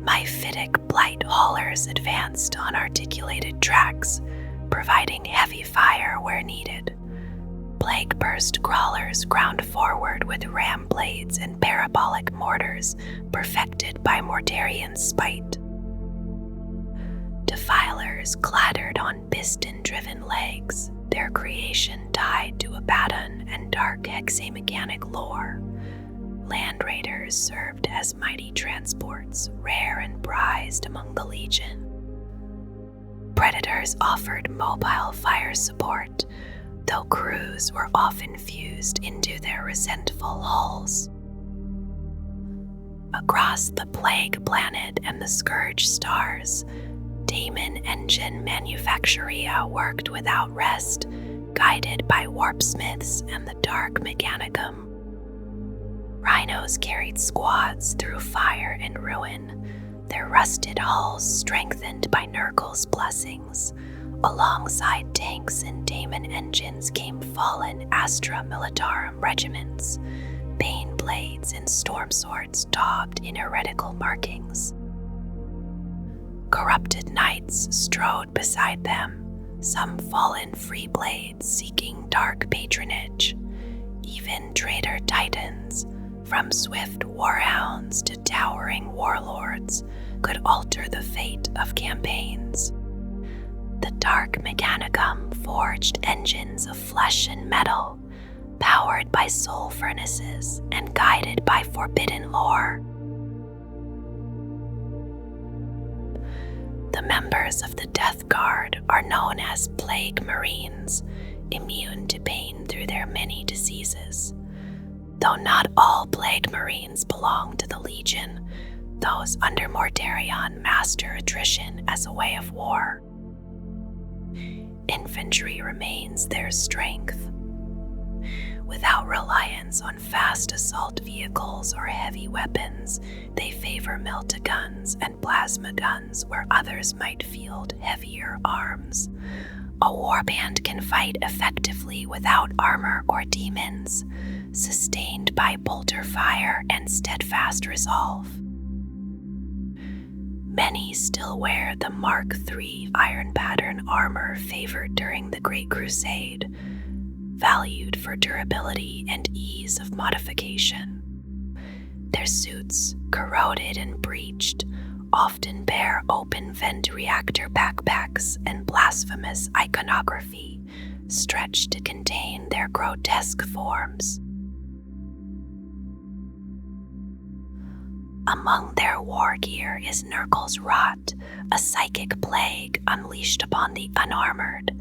A: Myphitic blight haulers advanced on articulated tracks, providing heavy fire where needed. Plague burst crawlers ground forward with ram blades and parabolic mortars perfected by Mortarion's spite. Defilers clattered on piston-driven legs, their creation tied to Abaddon and dark hexamechanic lore. Land raiders served as mighty transports, rare and prized among the Legion. Predators offered mobile fire support, though crews were often fused into their resentful hulls. Across the Plague Planet and the Scourge Stars, Daemon Engine Manufacturia worked without rest, guided by warpsmiths and the Dark Mechanicum. Rhinos carried squads through fire and ruin, their rusted hulls strengthened by Nurgle's blessings. Alongside tanks and Daemon engines came fallen Astra Militarum regiments, Bane blades and storm swords daubed in heretical markings. Corrupted knights strode beside them, some fallen free blades seeking dark patronage. Even traitor titans, from swift warhounds to towering warlords, could alter the fate of campaigns. The Dark Mechanicum forged engines of flesh and metal, powered by soul furnaces and guided by forbidden lore. The members of the Death Guard are known as Plague Marines, immune to pain through their many diseases. Though not all Plague Marines belong to the Legion, those under Mortarion master attrition as a way of war. Infantry remains their strength. Without reliance on fast assault vehicles or heavy weapons, they favor melta-guns and plasma guns where others might field heavier arms. A warband can fight effectively without armor or demons, sustained by bolter fire and steadfast resolve. Many still wear the Mark III iron pattern armor favored during the Great Crusade, valued for durability and ease of modification. Their suits, corroded and breached, often bear open vent reactor backpacks and blasphemous iconography stretched to contain their grotesque forms. Among their wargear is Nurgle's Rot, a psychic plague unleashed upon the unarmored.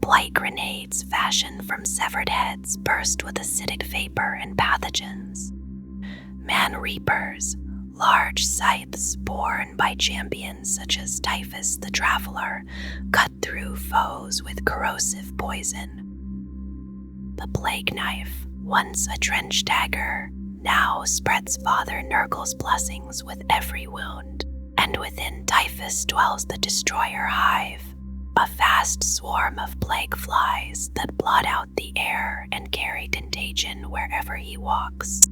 A: Blight grenades fashioned from severed heads burst with acidic vapor and pathogens. Man Reapers, large scythes borne by champions such as Typhus the Traveler, cut through foes with corrosive poison. The Plague Knife, once a trench dagger, now spreads Father Nurgle's blessings with every wound, and within Typhus dwells the Destroyer Hive, a vast swarm of plague flies that blot out the air and carry contagion wherever he walks.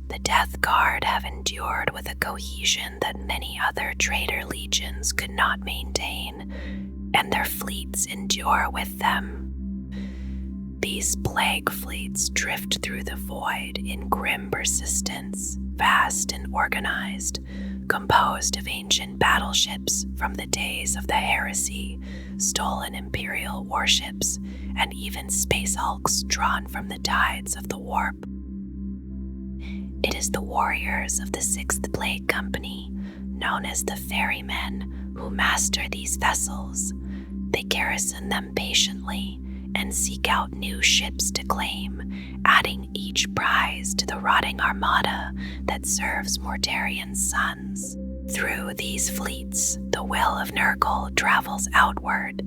A: The Death Guard have endured with a cohesion that many other traitor legions could not maintain, and their fleets endure with them. These plague fleets drift through the void in grim persistence, vast and organized, composed of ancient battleships from the days of the Heresy, stolen Imperial warships, and even space hulks drawn from the tides of the warp. It is the warriors of the 6th Plague Company, known as the Ferrymen, who master these vessels. They garrison them patiently and seek out new ships to claim, adding each prize to the rotting armada that serves Mortarion's sons. Through these fleets, the will of Nurgle travels outward,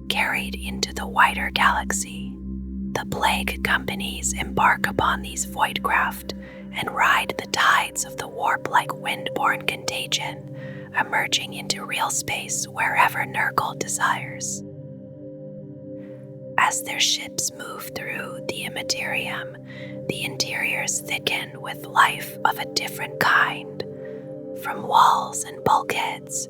A: carried into the wider galaxy. The Plague Companies embark upon these voidcraft and ride the tides of the warp like windborne contagion, emerging into real space wherever Nurgle desires. As their ships move through the immaterium, the interiors thicken with life of a different kind. From walls and bulkheads,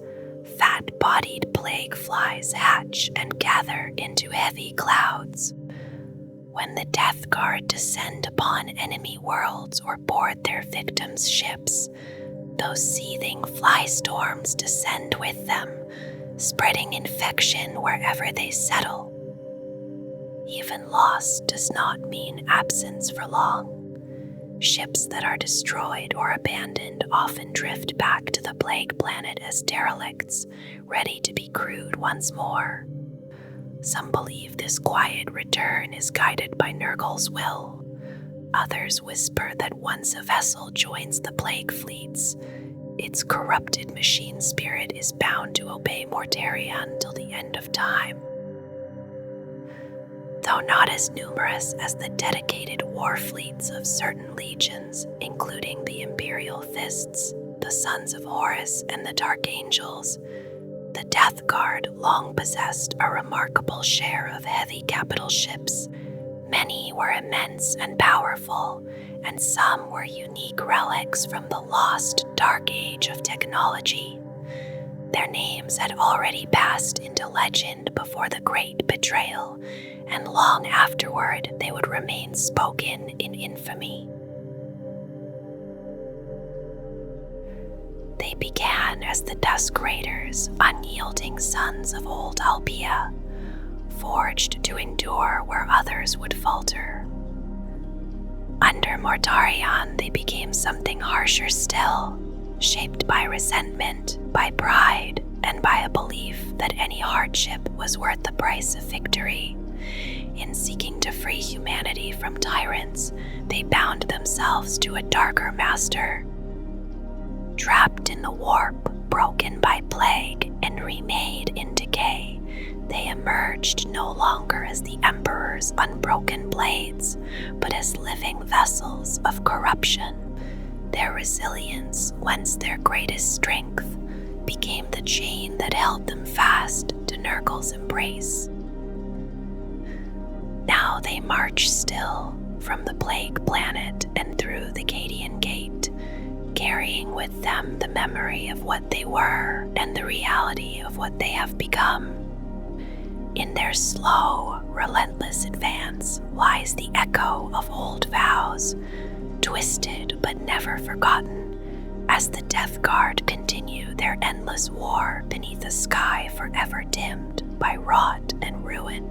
A: fat-bodied plague flies hatch and gather into heavy clouds. When the Death Guard descend upon enemy worlds or board their victims' ships, those seething fly storms descend with them, spreading infection wherever they settle. Even loss does not mean absence for long. Ships that are destroyed or abandoned often drift back to the plague planet as derelicts, ready to be crewed once more. Some believe this quiet return is guided by Nurgle's will. Others whisper that once a vessel joins the plague fleets, its corrupted machine spirit is bound to obey Mortarion till the end of time. Though not as numerous as the dedicated war fleets of certain legions, including the Imperial Fists, the Sons of Horus, and the Dark Angels, the Death Guard long possessed a remarkable share of heavy capital ships. Many were immense and powerful, and some were unique relics from the lost Dark Age of technology. Their names had already passed into legend before the Great Betrayal, and long afterward they would remain spoken in infamy. They began as the Dusk Raiders, unyielding sons of old Albia, forged to endure where others would falter. Under Mortarion, they became something harsher still, shaped by resentment, by pride, and by a belief that any hardship was worth the price of victory. In seeking to free humanity from tyrants, they bound themselves to a darker master. Trapped in the warp, broken by plague, and remade in decay, they emerged no longer as the Emperor's unbroken blades, but as living vessels of corruption. Their resilience, once their greatest strength, became the chain that held them fast to Nurgle's embrace. Now they march still from the Plague Planet and through the Cadian Gate, carrying with them the memory of what they were and the reality of what they have become. In their slow, relentless advance lies the echo of old vows, twisted but never forgotten, as the Death Guard continue their endless war beneath a sky forever dimmed by rot and ruin.